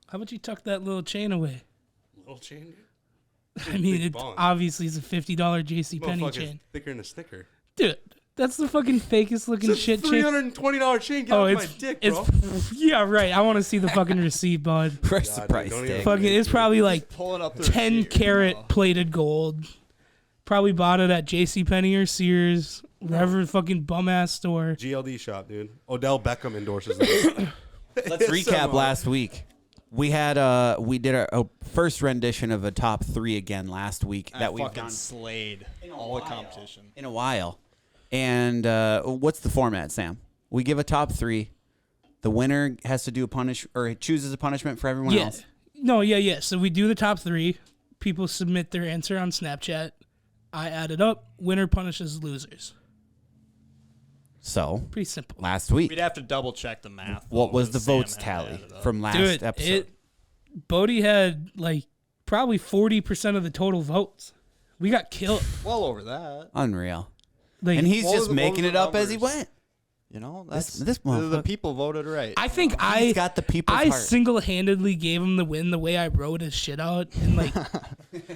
How about you tuck that little chain away? Little chain? I mean, it obviously is a $50 JCPenney chain. Thicker than a sticker. Dude, that's the fucking fakest looking shit chain. $320 chain. Get off my dick, bro. Yeah, right. I want to see the fucking receipt, bud. Where's the price tag? Fucking, it's probably like 10 karat plated gold. Probably bought it at JCPenney or Sears, wherever fucking bum ass store. GLD shop, dude. Odell Beckham endorses this. Let's recap last week. We did our first rendition of a top 3 again last week that we've done slayed all the competition in a while. And what's the format, Sam? We give a top 3. The winner has to do chooses a punishment for everyone else. No, yeah. So we do the top 3. People submit their answer on Snapchat. I add it up. Winner punishes losers. So pretty simple. Last week, we'd have to double check the math. What was the votes tally from last episode? Bodie had like probably 40% of the total votes. We got killed. Well over that. Unreal. Like, and he's just making it up as he went. You know, that's this the people voted right. I think he's got the people's heart. single-handedly gave him the win the way I wrote his shit out. And like,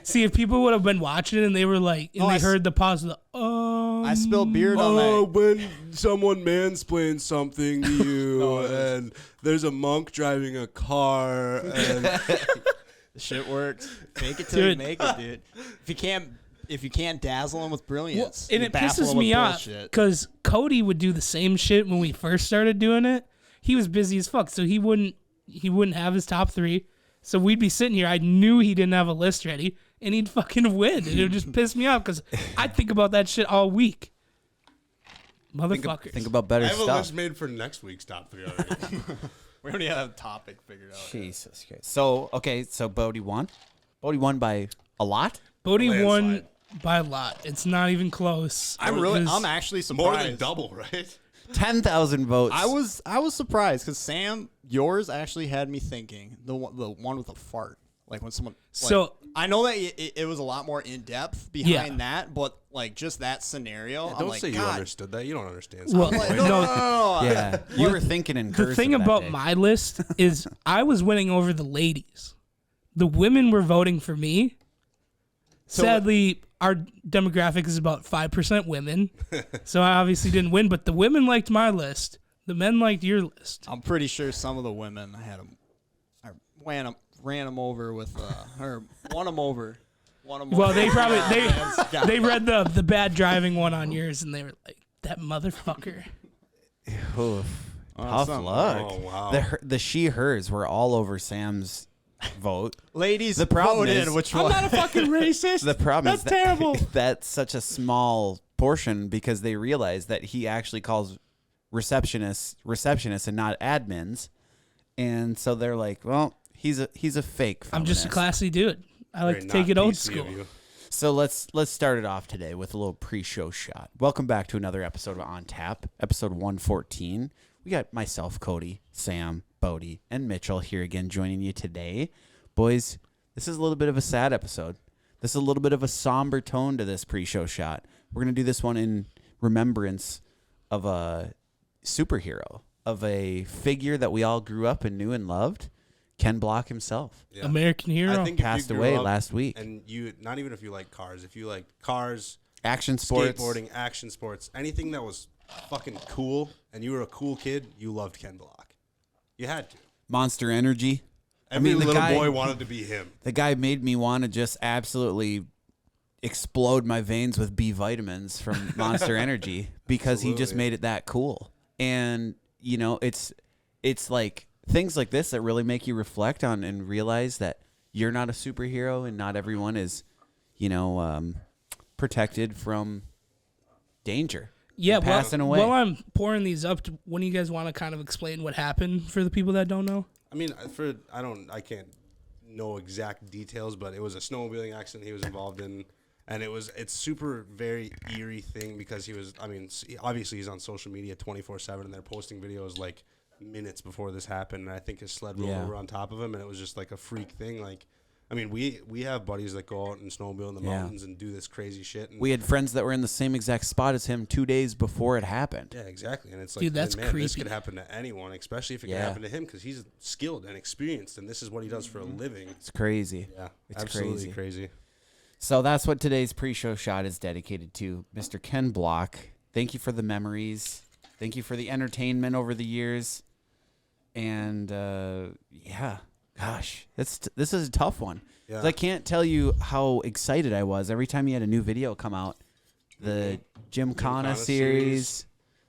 see, if people would have been watching and they were like, and they heard the pause of the, I spilled beard on that. When someone mansplains something to you and there's a monk driving a car and the shit works. Make it till you make it, dude. If you can't dazzle him with brilliance, and it pisses me off because Cody would do the same shit when we first started doing it. He was busy as fuck, so he wouldn't have his top 3. So we'd be sitting here. I knew he didn't have a list ready, and he'd fucking win. And it would just piss me off because I think about that shit all week. Motherfuckers. Think about better stuff. I have a list made for next week's top 3 already. We already have a topic figured out. Jesus Christ. So Bodie won. Bodie won by a lot. Bodie won by a lot. It's not even close. I'm actually surprised. More than double, right? 10,000 votes. I was surprised because Sam, yours actually had me thinking the one with a fart, like when someone. So I know that it was a lot more in depth behind that, but like just that scenario. Yeah, I'm don't like, say you God. understood that. You don't understand. Well, no. Yeah, you were thinking in cursive. The thing about my list is I was winning over the ladies. The women were voting for me. Sadly, our demographic is about 5% women, so I obviously didn't win. But the women liked my list. The men liked your list. I'm pretty sure some of the women I ran them over with, or won them over. Well, they probably they read the bad driving one on yours, and they were like, that motherfucker. Oof. Tough luck. Oh, wow. The she/hers were all over Sam's vote. Ladies, the problem voted is, which I'm one? not a fucking racist. The problem That's is terrible. That's such a small portion because they realize that he actually calls receptionists and not admins, and so they're like, well, he's a fake feminist. I'm just a classy dude. I like to take it old school. So let's start it off today with a little pre-show shot. Welcome back to another episode of On Tap, episode 114. We got myself, Cody, Sam, Bodie, and Mitchell here again joining you today. Boys, this is a little bit of a sad episode. This is a little bit of a somber tone to this pre-show shot. We're going to do this one in remembrance of a superhero, of a figure that we all grew up and knew and loved, Ken Block himself. Yeah. American hero. I think passed away last week. And you, not even if you like cars, if you like cars, action sports, skateboarding, action sports, anything that was fucking cool, and you were a cool kid, you loved Ken Block. You had to. Monster Energy. Every little boy wanted to be him. The guy made me want to just absolutely explode my veins with B vitamins from Monster Energy because he just made it that cool. And, you know, it's like things like this that really make you reflect on and realize that you're not a superhero and not everyone is, you know, protected from danger. Yeah, passing away. While I'm pouring these up, when do you guys want to kind of explain what happened for the people that don't know? I mean, I can't know exact details, but it was a snowmobiling accident he was involved in, and it's super very eerie thing because obviously he's on social media 24/7, and they're posting videos like minutes before this happened, and I think his sled rolled over on top of him, and it was just like a freak thing, like. I mean, we have buddies that go out and snowmobile in the mountains and do this crazy shit. And we had friends that were in the same exact spot as him 2 days before it happened. Yeah, exactly. And it's like, dude, that's man, creepy. this could happen to anyone, especially if it could happen to him because he's skilled and experienced, and this is what he does for a living. It's crazy. Yeah, it's absolutely crazy. So that's what today's pre-show shot is dedicated to. Mr. Ken Block, thank you for the memories. Thank you for the entertainment over the years. And, gosh, this is a tough one. Yeah. I can't tell you how excited I was every time he had a new video come out. The Gymkhana series,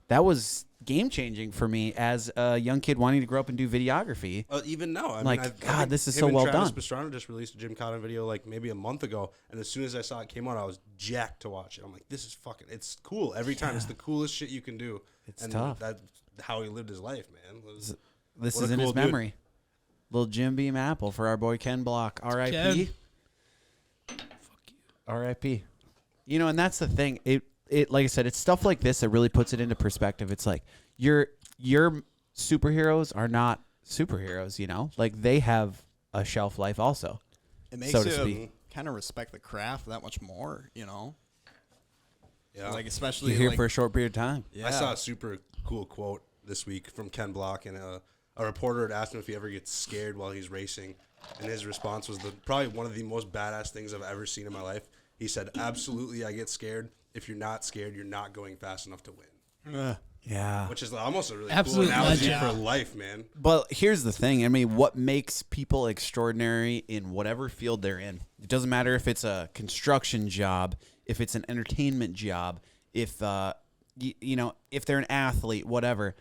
that was game-changing for me as a young kid wanting to grow up and do videography. Even now, I mean, this is so well done. Travis Pastrana just released a Gymkhana video like maybe a month ago, and as soon as I saw it came out, I was jacked to watch it. I'm like, this is fucking, it's cool. Every time, it's the coolest shit you can do. It's tough. That's how he lived his life, man. This is in his memory. Little Jim Beam apple for our boy Ken Block. R.I.P. Fuck you. R.I.P. You know, and that's the thing. It like I said, it's stuff like this that really puts it into perspective. It's like your superheroes are not superheroes, you know? Like they have a shelf life also. It makes you kind of respect the craft that much more, you know? Yeah. Like especially you're here for a short period of time. Yeah. I saw a super cool quote this week from Ken Block, and a reporter had asked him if he ever gets scared while he's racing, and his response was probably one of the most badass things I've ever seen in my life. He said, "Absolutely, I get scared. If you're not scared, you're not going fast enough to win." Yeah. Which is almost a really Absolute cool analogy legend. for life, man. But here's the thing. I mean, what makes people extraordinary in whatever field they're in? It doesn't matter if it's a construction job, if it's an entertainment job, if if they're an athlete, whatever.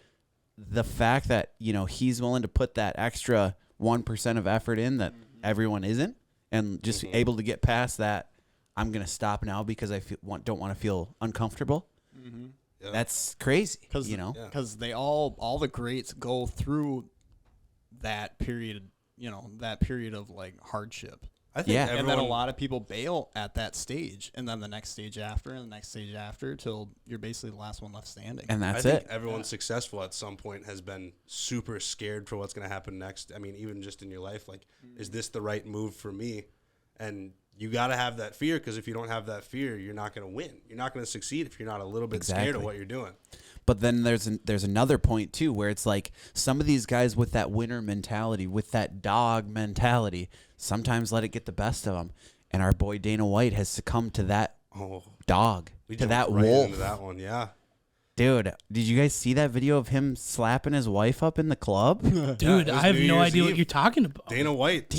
The fact that, he's willing to put that extra 1% of effort in that everyone isn't, and just able to get past that, I'm going to stop now because I don't want to feel uncomfortable. Mm-hmm. Yeah. That's crazy, because they all the greats go through that period, that period of like hardship. I think and then a lot of people bail at that stage, and then the next stage after, and the next stage after, till you're basically the last one left standing. And I think everyone successful at some point has been super scared for what's going to happen next. I mean, even just in your life, like, is this the right move for me? And you got to have that fear, because if you don't have that fear, you're not going to win. You're not going to succeed if you're not a little bit scared of what you're doing. But then there's another point too, where it's like some of these guys with that winner mentality, with that dog mentality, sometimes let it get the best of them. And our boy Dana White has succumbed to that dog, to that wolf. Into that one, yeah. Dude, did you guys see that video of him slapping his wife up in the club? Dude, I have no idea what you're talking about. Dana White.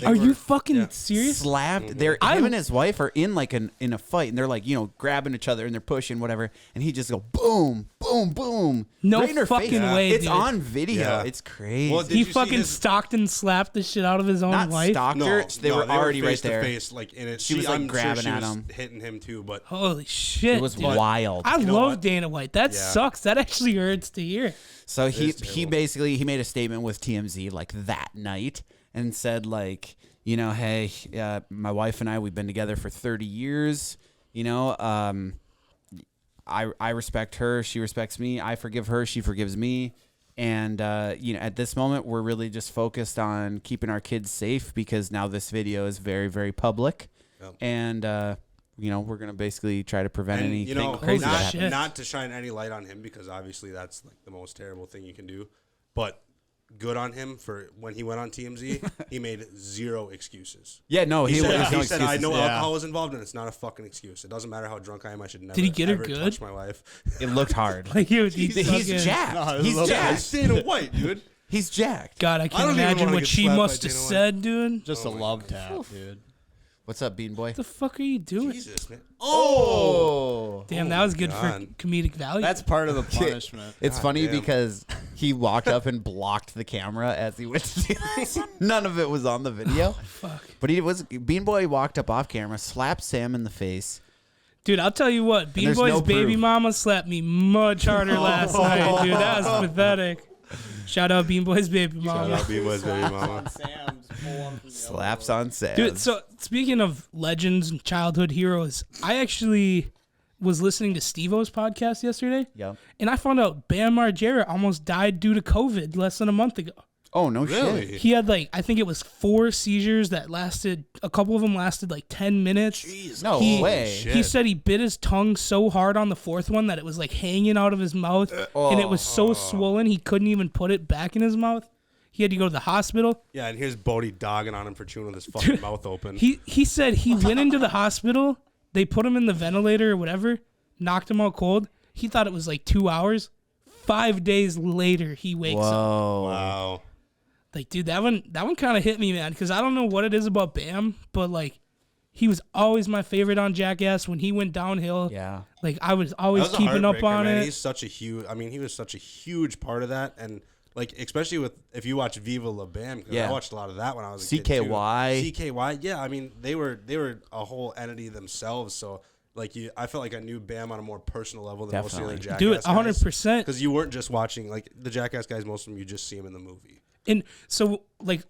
Are you fucking serious? Slapped. Him and his wife are in like in a fight, and they're like, grabbing each other and they're pushing whatever, and he just go boom, boom, boom. No right in her fucking face. way, It's dude. on video. Yeah. It's crazy. Well, He fucking stalked and slapped the shit out of his own Not wife. stalked her. They were already right there. Face, like in it. She was like I'm grabbing sure she at was him, hitting him too. But Holy shit! It was dude. wild. I know love what? Dana White. That sucks. That actually hurts to hear. So he terrible. basically he made a statement with TMZ like that night and said like, hey, my wife and I, we've been together for 30 years. I respect her, she respects me. I forgive her, she forgives me. And at this moment, we're really just focused on keeping our kids safe because now this video is very, very public. Yep. And we're gonna basically try to prevent anything crazy that happens. Not to shine any light on him, because obviously that's like the most terrible thing you can do. But good on him for when he went on TMZ, he made zero excuses. Yeah, no, he said, said I know alcohol was involved, and it's not a fucking excuse. It doesn't matter how drunk I am. I should never. Did he get her ever good? touch my wife. It looked hard. Like he's jacked. No, he's jacked. It's Dana White, dude. He's jacked. God, I don't can't even imagine wanna what get she slapped by must have Dana White. said, dude. Just a love tap, dude. What's up, Bean Boy? What the fuck are you doing? Jesus, man. Oh, Damn, that was good God. for comedic value. That's part of the punishment. It's God funny damn. because he walked up and blocked the camera as he went to do this. None of it was on the video. fuck. But Bean Boy walked up off camera, slapped Sam in the face. Dude, I'll tell you what. Bean there's Boy's no baby proof. mama slapped me much harder last night, dude. That was pathetic. Shout out Bean Boy's baby mama. Shout out B-Boy's baby mama. Slaps on Sam. Dude, so speaking of legends and childhood heroes, I actually was listening to Steve-O's podcast yesterday. Yep. And I found out Bam Margera almost died due to COVID less than a month ago. Oh, no Really? shit. He had like, I think it was 4 seizures that lasted, a couple of them lasted like 10 minutes. Jeez. No He- way. Shit. He said he bit his tongue so hard on the 4th one that it was like hanging out of his mouth, and it was so swollen he couldn't even put it back in his mouth. He had to go to the hospital. Yeah, and here's Bodie dogging on him for chewing with his fucking mouth open. He said he went into the hospital. They put him in the ventilator or whatever, knocked him out cold. He thought it was like 2 hours. 5 days later, he wakes up. Whoa. Wow. Like, dude, that one kind of hit me, man, because I don't know what it is about Bam, but like, he was always my favorite on Jackass when he went downhill. Yeah. Like, I was always That was a keeping up heartbreaker, on man. it. He's such a huge. I mean, he was such a huge part of that, and like especially with if you watch Viva La Bam, 'cause Yeah. I watched a lot of that when I was a kid too. CKY. CKY, yeah. I mean, they were a whole entity themselves. So like I felt like I knew Bam on a more personal level than most of the other Definitely. Jackass. Dude, 100%. Because you weren't just watching like the Jackass guys. Most of them you just see them in the movie. And so, like,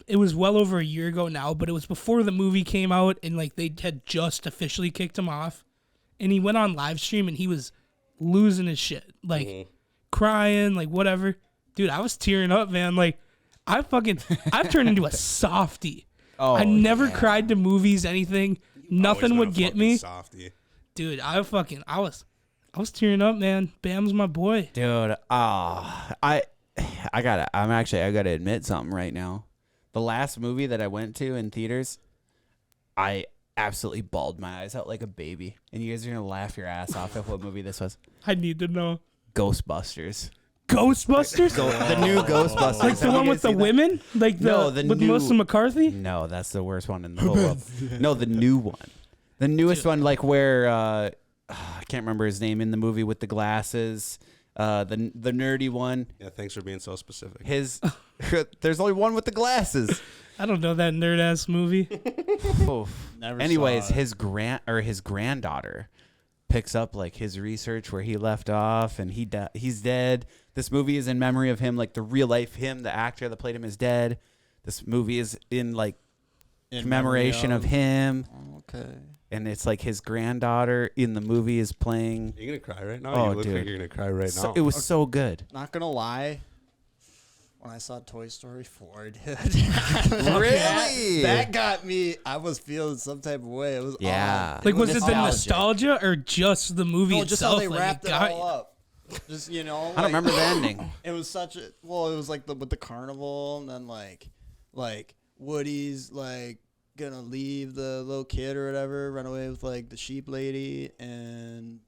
it was well over a year ago now, but it was before the movie came out, and like they had just officially kicked him off. And he went on live stream, and he was losing his shit, like crying, like whatever. Dude, I was tearing up, man. Like, I've turned into a softie. Oh, I never yeah. cried to movies, anything. Nothing Always would been a get fucking me, Softie. dude. I was tearing up, man. Bam's my boy. Dude, I gotta admit something right now. The last movie that I went to in theaters, I absolutely bawled my eyes out like a baby. And you guys are gonna laugh your ass off at what movie this was. I need to know. Ghostbusters. Ghostbusters? The new Ghostbusters. Like the Have one you with guys the seen that? women? Like No, with Melissa McCarthy? No, that's the worst one in the whole world. No, the new one. The newest one, like where I can't remember his name in the movie with the glasses. The nerdy one. Yeah, thanks for being so specific. There's only one with the glasses. I don't know that nerd ass movie. Oof. Never Anyways, saw it. his granddaughter picks up like his research where he left off, and he's dead. This movie is in memory of him, like the real life him, the actor that played him is dead. This movie is in like commemoration of him. Okay. And it's like his granddaughter in the movie is playing. Are you gonna cry right now? Oh, You look dude. like you're gonna cry right now. It was so good. Not gonna lie. When I saw Toy Story 4, dude, Really? that got me. I was feeling some type of way. It was Yeah. Like, was it the Nostalgic. nostalgia or just the movie no, itself? just how they Like, wrapped it got all you? up. Just I don't remember the ending. It was such a it was like with the carnival, and then like Woody's like gonna leave the little kid or whatever, run away with like the sheep lady, and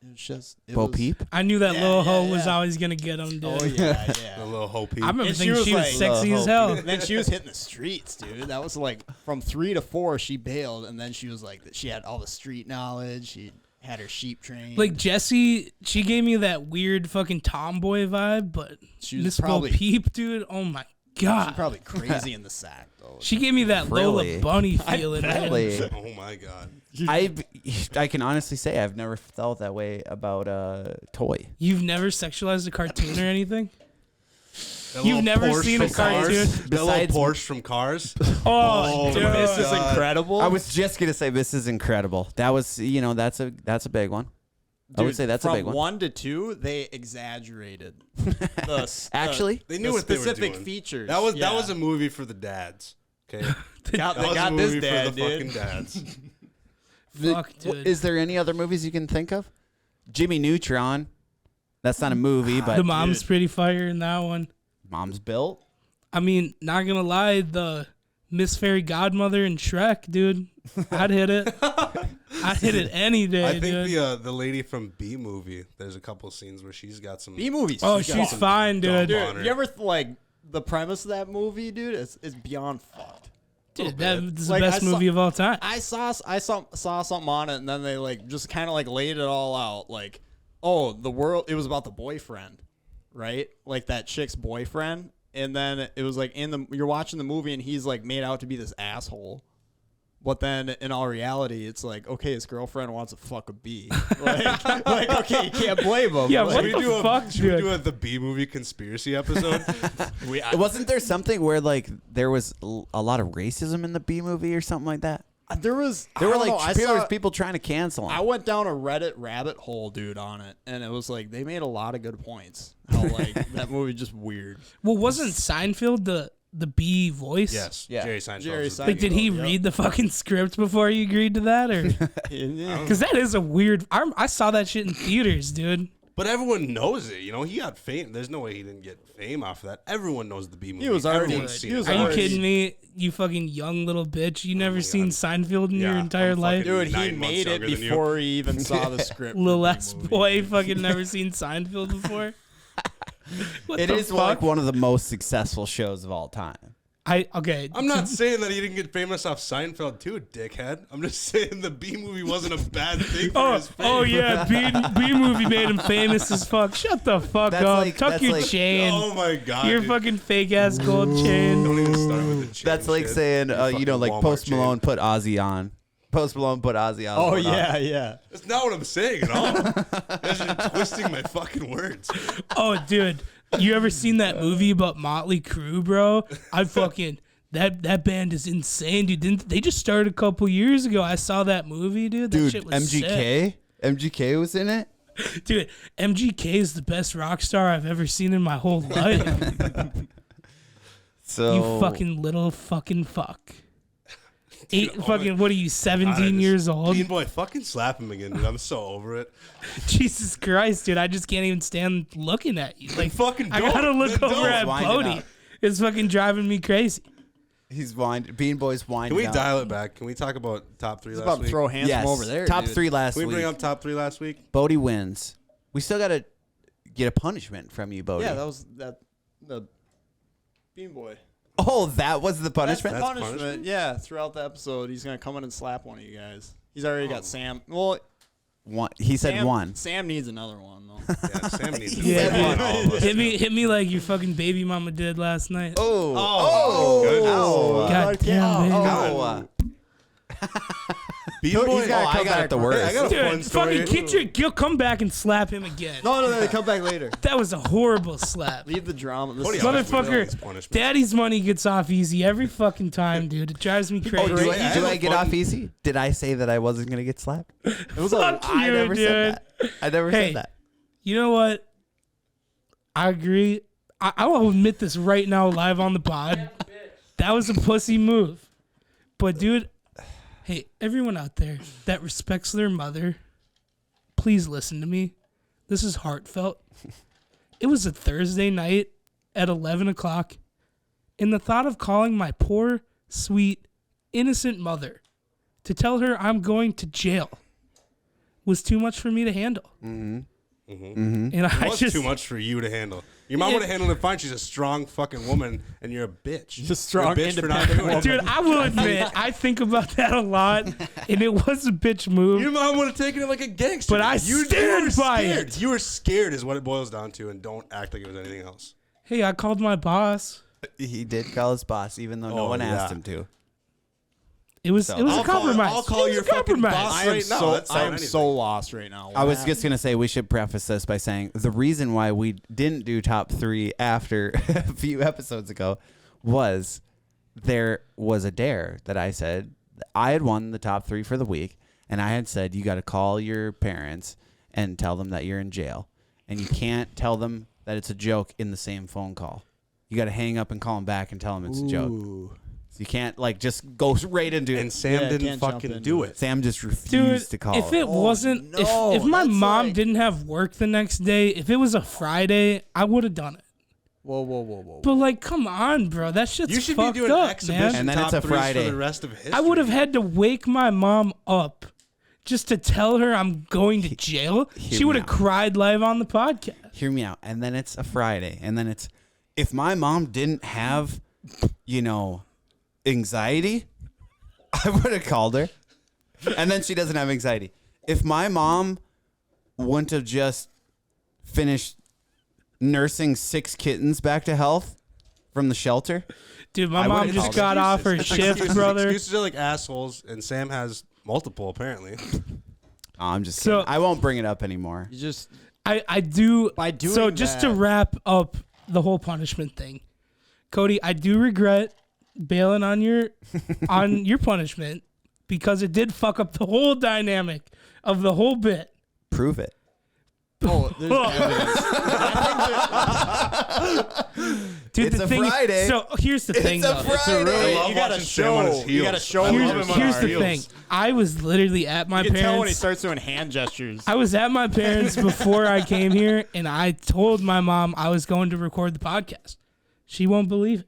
it was just Bo was, Peep? I knew that little hoe was yeah. always gonna get him, dude. Oh yeah, The yeah. little Hopi. I remember And she thinking was she was like- sexy as hell. And then she was hitting the streets, dude. That was like from 3 to 4 she bailed, and then she was like she had all the street knowledge. She had her sheep trained. Like Jessie, she gave me that weird fucking tomboy vibe, but She was Miss Bo probably- Peep, dude, oh my she's god. probably crazy in the sack though. She gave me that Really? Lola Bunny feeling, man. Really? Oh my god. I can honestly say I've never felt that way about Toy. You've never sexualized a cartoon or anything? That You've little never Porsche seen a from Cars. cartoon? That little Besides- Porsche from Cars. Oh, dude. This is God. incredible. I was just gonna say this is incredible. That was that's a big one. I would Dude, say that's a from big one. 1 to 2, they exaggerated. the, Actually, They knew the what they were specific doing. features. That was Yeah. a movie for the dads. Okay, They got that was a this movie dad, for the dude. fucking dads. Fuck, dude. Is there any other movies you can think of? Jimmy Neutron. That's not a movie, but the mom's pretty fire in that one. Mom's built. I mean, not gonna lie, the Miss Fairy Godmother in Shrek, dude. I'd hit it. I'd hit it any day, I think dude. the lady from B movie. There's a couple scenes where she's got some. B movies. Oh, got she's some- fine, dude. dumb on Dude, her. you ever like the premise of that movie, dude? It's beyond fucked. Dude, that's the Like, best I saw- movie of all time. I saw something on it, and then they like just kind of like laid it all out. Like, oh, the world. It was about the boyfriend, right? Like that chick's boyfriend, and then it was like you're watching the movie, and he's like made out to be this asshole. But then, in all reality, it's like, okay, his girlfriend wants to fuck a bee. like okay, you can't blame him. Yeah, Like, what Should the we do fuck, Should we dude? do the B movie conspiracy episode? Wasn't there something where like there was a lot of racism in the B movie or something like that? There were people trying to cancel him. I went down a Reddit rabbit hole, dude, on it, and it was like they made a lot of good points. How like that movie just weird. Well, wasn't Seinfeld the B voice? Yes. Yeah. Jerry Seinfeld. Jerry Seinfeld. Like, did he read the fucking script before he agreed to that, or? Yeah. Because that is a weird. I saw that shit in theaters, dude. But everyone knows it. You know, he got fame. There's no way he didn't get fame off of that. Everyone knows the B movie. He was already- Everyone's seen he was it. Are you already- kidding me? You fucking young little bitch. You never my seen God. Seinfeld in your Yeah, entire I'm life? fucking- Dude, he 9 months made it younger than you. before he even saw the script. for Little the ass movie. boy fucking never seen Seinfeld before. What It the is fuck? like one of the most successful shows of all time. Okay. I'm not saying that he didn't get famous off Seinfeld too, dickhead. I'm just saying the B movie wasn't a bad thing for his fame. Oh yeah, B movie made him famous as fuck. Shut the fuck That's up. like- Tuck that's your like- chain. Oh my god. Your dude. fucking fake ass gold chain. Don't even start with the chain That's like shit. saying, Your you know, fucking like Walmart Post chain. Malone put Ozzy on. Post Malone put Ozzy on. Oh yeah. That's not what I'm saying at all. You guys are twisting my fucking words. Oh, dude, you ever seen that movie about Motley Crue, bro? I fucking that band is insane, dude. Didn't they just started a couple years ago? I saw that movie, dude. That Dude, shit was MGK? MGK was in it? sick. Dude, MGK is the best rock star I've ever seen in my whole life. So You fucking little fucking fuck. Dude, What are you, 17 years old? Bean Boy, fucking slap him again, dude. I'm so over it. Jesus Christ, dude. I just can't even stand looking at you. Like, Fucking I don't. gotta look Then over don't. at Wind it Bodie. up. It's fucking driving me crazy. he's Bean Boy's Can winding we up. dial it back? Can we talk about top three He's last about to week? throw handsome Yes. over there. Top dude. 3 last Can we week. bring up top three last week? Bodie wins. We still got to get a punishment from you, Bodie. Yeah, that was the Bean Boy. Oh, that was the punishment? That's punishment. punishment? Yeah, throughout the episode, he's gonna come in and slap one of you guys. He's already got Sam. Well, One. He said Sam, one. Sam needs another one though. Yeah, Sam needs to Yeah, slap on all of us. Hit me like your fucking baby mama did last night. Oh. goodness. Oh. God damn, baby. Oh. Bean He's Boy, gotta I come got back it the for- worst. I got a fun Dude, story. fucking you'll come back and slap him again. No, come back later. That was a horrible slap. Leave the drama. This Cody is- always wins all these Motherfucker, punishments. daddy's money gets off easy every fucking time, dude. It drives me crazy. Oh, do I have I a get fun- off easy? Did I say that I wasn't going to get slapped? It was Fuck a, you, I never dude. said that. I never Hey. said that. You know what? I agree. I will admit this right now, live on the pod. That was a pussy move. But, dude, hey, everyone out there that respects their mother, please listen to me. This is heartfelt. It was a Thursday night at 11 o'clock, and the thought of calling my poor, sweet, innocent mother to tell her I'm going to jail was too much for me to handle. And It I was just too much for you to handle. Your mom would have handled it fine. She's a strong fucking woman, and you're a bitch. She's a strong, You're a bitch for not independent doing it. Dude, I will admit, I think about that a lot, and it was a bitch move. Your mom would have taken it like a gangster. But I stand were by scared. it. You were scared is what it boils down to, and don't act like it was anything else. Hey, I called my boss. He did call his boss, even though no Oh, one asked yeah. him to. It was So- a I'll call- compromise. I'll call It was your a fucking compromise. boss. I am Right now, so that's not I am anything. so lost right now. I was just going to say we should preface this by saying the reason why we didn't do top 3 after a few episodes ago was there was a dare that I said. I had won the top 3 for the week, and I had said you got to call your parents and tell them that you're in jail. And you can't tell them that it's a joke in the same phone call. You got to hang up and call them back and tell them it's a joke. So you can't like just go right into it. And Sam Yeah, didn't can't jump fucking into do it. it. Sam just refused Dude, to call if it. it wasn't, no, if my that's mom like- didn't have work the next day, if it was a Friday, I would have done it. Whoa. But like, come on, bro, that shit's You should be fucked doing up, exhibition man. And then top it's a threes Friday. for the rest of history. I would have had to wake my mom up just to tell her I'm going to jail. Hear She would me have out. cried live on the podcast. Hear me out. And then it's a Friday. And then it's, if my mom didn't have, anxiety, I would have called her. And then she doesn't have anxiety. If my mom wouldn't have just finished nursing 6 kittens back to health from the shelter, Dude, my I mom would've just called got Excuses. off her It's shift, excuses. brother. Excuses are like assholes, and Sam has multiple apparently. I'm just So- kidding. I won't bring it up anymore. You just I do. By doing so just to that- wrap up the whole punishment thing, Cody, I do regret bailing on your punishment, because it did fuck up the whole dynamic of the whole bit. Prove it. Oh, there's evidence. Dude, It's a Friday. So here's the thing, a though. Friday. I love You gotta watching Sam on his show. You gotta heels. show. I love him him on Here's his the heels. thing. I was literally at my You can tell when he parents. starts doing hand gestures. I was at my parents before I came here, and I told my mom I was going to record the podcast. She won't believe it.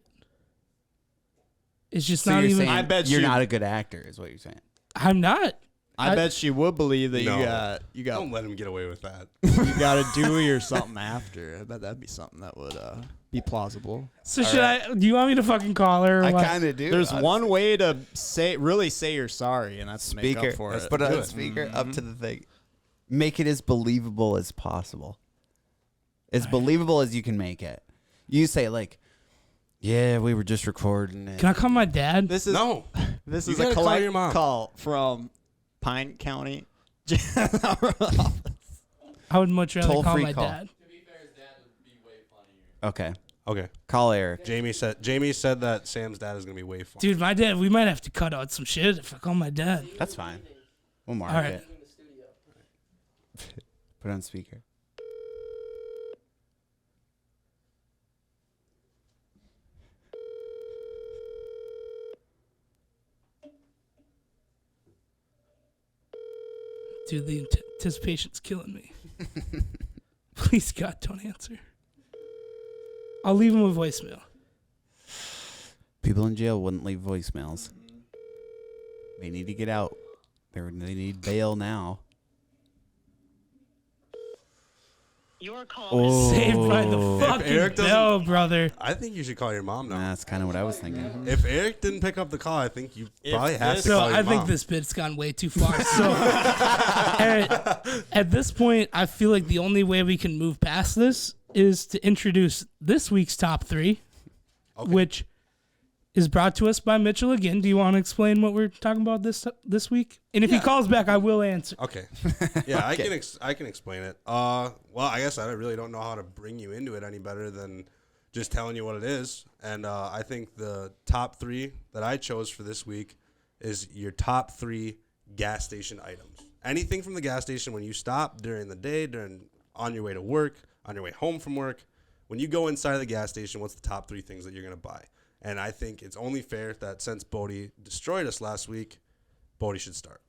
It's just So not you're even. saying I bet you're she- not a good actor, is what you're saying. I'm not. I bet she would believe that No. you got Don't let him get away with that. you got a Dewey or something after. I bet that'd be something that would be plausible. So should I? Do you want me to fucking call her? Or I what? kind of do. There's one way to really say you're sorry, and that's to make speaker. up for Let's it. put it on Do it. speaker up to the thing. Make it as believable as possible. As believable as you can make it. You say like, yeah, we were just recording it. Can I call my dad? This is No. this You is a gotta call collect your mom. call from Pine County. I would much rather call Toll-free my call. dad. Okay. Okay. Call Eric. Jamie said that Sam's dad is gonna be way fun. Dude, my dad. We might have to cut out some shit if I call my dad. That's fine. We'll mark All right. it. Put it on speaker. Dude, the anticipation's killing me. Please, God, don't answer. I'll leave him a voicemail. People in jail wouldn't leave voicemails. They need to get out. They need bail now. Your call Oh. Saved by the Eric fucking doesn't- bell, brother. I think you should call your mom now. That's kind of what I was thinking. If Eric didn't pick up the call, I think you If probably have this- to So call your I think mom. this bit's gone way too far. So at this point, I feel like the only way we can move past this is to introduce this week's top three, which is brought to us by Mitchell again. Do you want to explain what we're talking about this week? And if he calls back, I will answer. Okay. Yeah, I can explain it. Well, I guess I really don't know how to bring you into it any better than just telling you what it is. And I think the top three that I chose for this week is your top three gas station items. Anything from the gas station when you stop during the day, on your way to work, on your way home from work. When you go inside of the gas station, what's the top three things that you're going to buy? And I think it's only fair that since Bodie destroyed us last week, Bodie should start.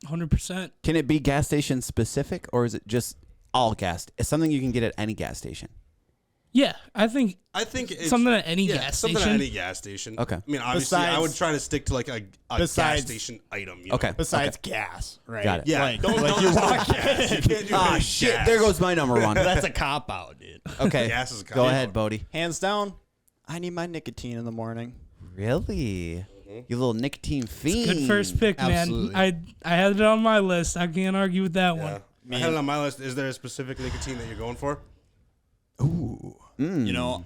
100%. Can it be gas station specific, or is it just all gas? It's something you can get at any gas station. Yeah, I think it's something at any gas something station. at any gas station. Okay. I mean, obviously, I would try to stick to like a gas besides- station item. You know? Okay. Besides gas, right? Got it. Yeah. Like, don't like you you want gas? You can't do Ah, any shit. gas. There goes my number one. that's a cop out, dude. Okay. Gas is a Go cop ahead, out. Bodie. Hands down, I need my nicotine in the morning. Really? You little nicotine fiend. Good first pick, Absolutely. man. I had it on my list. I can't argue with that Yeah. one. I had it on my list. Is there a specific nicotine that you're going for? Ooh. You know,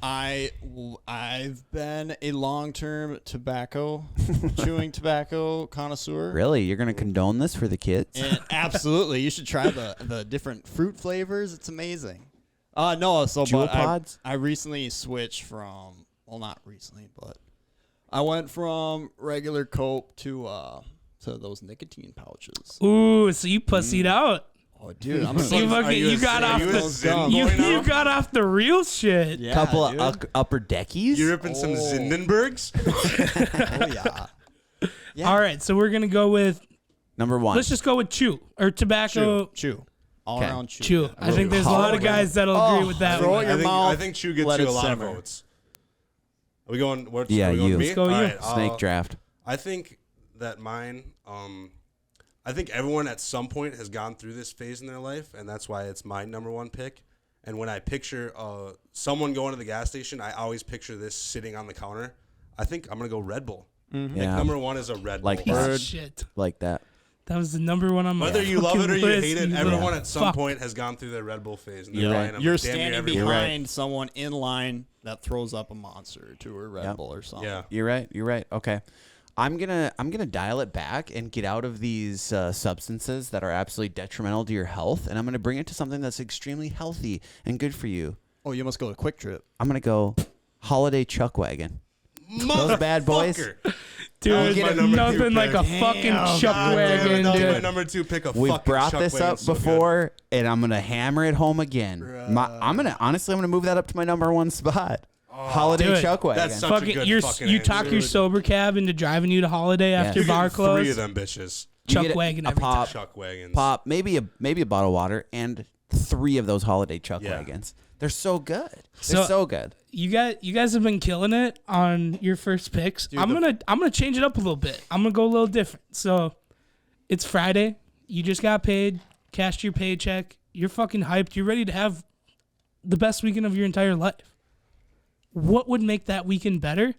I've been a long-term chewing tobacco connoisseur. Really? You're going to condone this for the kids? And absolutely, you should try the different fruit flavors. It's amazing. No, so Jewel but pods? I recently switched from, well, not recently, but I went from regular Coke to those nicotine pouches. Ooh, so you pussied out. Oh, dude, I'm You got off you got off the real shit. yeah, Couple dude. of upper deckies? You're ripping some Zindenbergs? Oh, yeah. All right, so we're gonna go with. Number one. Let's just go with chew or tobacco. Chew. All Okay. around chew. Chew. I think there's a lot of guys that'll agree with that throw one. it your mouth, I think Chew gets let you a it lot of simmer. votes. Are we going? Yeah, are we going you. Me? Let's go All you. right, Snake draft. I think that mine. I think everyone at some point has gone through this phase in their life, and that's why it's my number one pick. And when I picture someone going to the gas station, I always picture this sitting on the counter. I think I'm gonna go Red Bull. Pick Yeah. number one is a Red Like Bull. that. Oh, shit. Like that. That was the number one on my Whether you love fucking it or you list, hate it, you everyone little at some fuck. point has gone through their Red Bull phase. And You're they're right. buying them You're damn near standing every week. behind someone in line that throws up a Monster to a Red Yep. Bull or something. Yeah. You're right. Okay. I'm gonna dial it back and get out of these substances that are absolutely detrimental to your health, and I'm gonna bring it to something that's extremely healthy and good for you. Oh, you must go to Quick Trip. I'm gonna go holiday chuck wagon. Those bad boys. Motherfucker. Dude, That was my number nothing two like a pick. fucking chuck wagon, That was my dude. number 2 pick. We've brought this up before, and I'm gonna hammer it home again. I'm gonna move that up to my number 1 spot. Holiday dude, chuck wagon. that's such a good fucking you answer. talk your sober cab into driving you to Holiday after You're bar getting close. 3 of them bitches. You Chuck get wagon a every time. pop, Chuck wagons. pop, maybe a bottle of water, and 3 of those holiday chuck Yeah. wagons. They're so good. So- They're so good. You guys have been killing it on your first picks. I'm gonna change it up a little bit. I'm gonna go a little different. So it's Friday. You just got paid, cashed your paycheck. You're fucking hyped. You're ready to have the best weekend of your entire life. What would make that weekend better?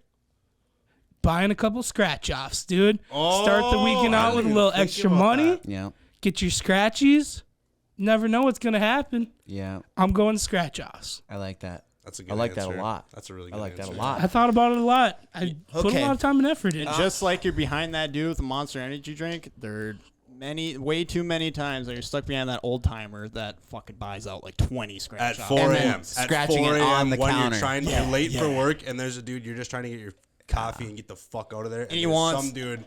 Buying a couple scratch offs, dude. Start the weekend out with a little extra money. Yeah, Get your scratchies. Never know what's gonna happen. yeah. I'm going scratch offs. I like that. That's a good I like answer. that a lot. That's a really good I like that answer. a lot. I thought about it a lot. I put a Okay. lot of time and effort in. And just like you're behind that dude with a Monster Energy drink, there are way too many times that you're stuck behind that old timer that fucking buys out like 20 scratch At offs. 4 And then a.m. At scratching 4 it a.m. on the when counter. you're late for work, and there's a dude, you're just trying to get your coffee and get the fuck out of there. And he there's wants- some dude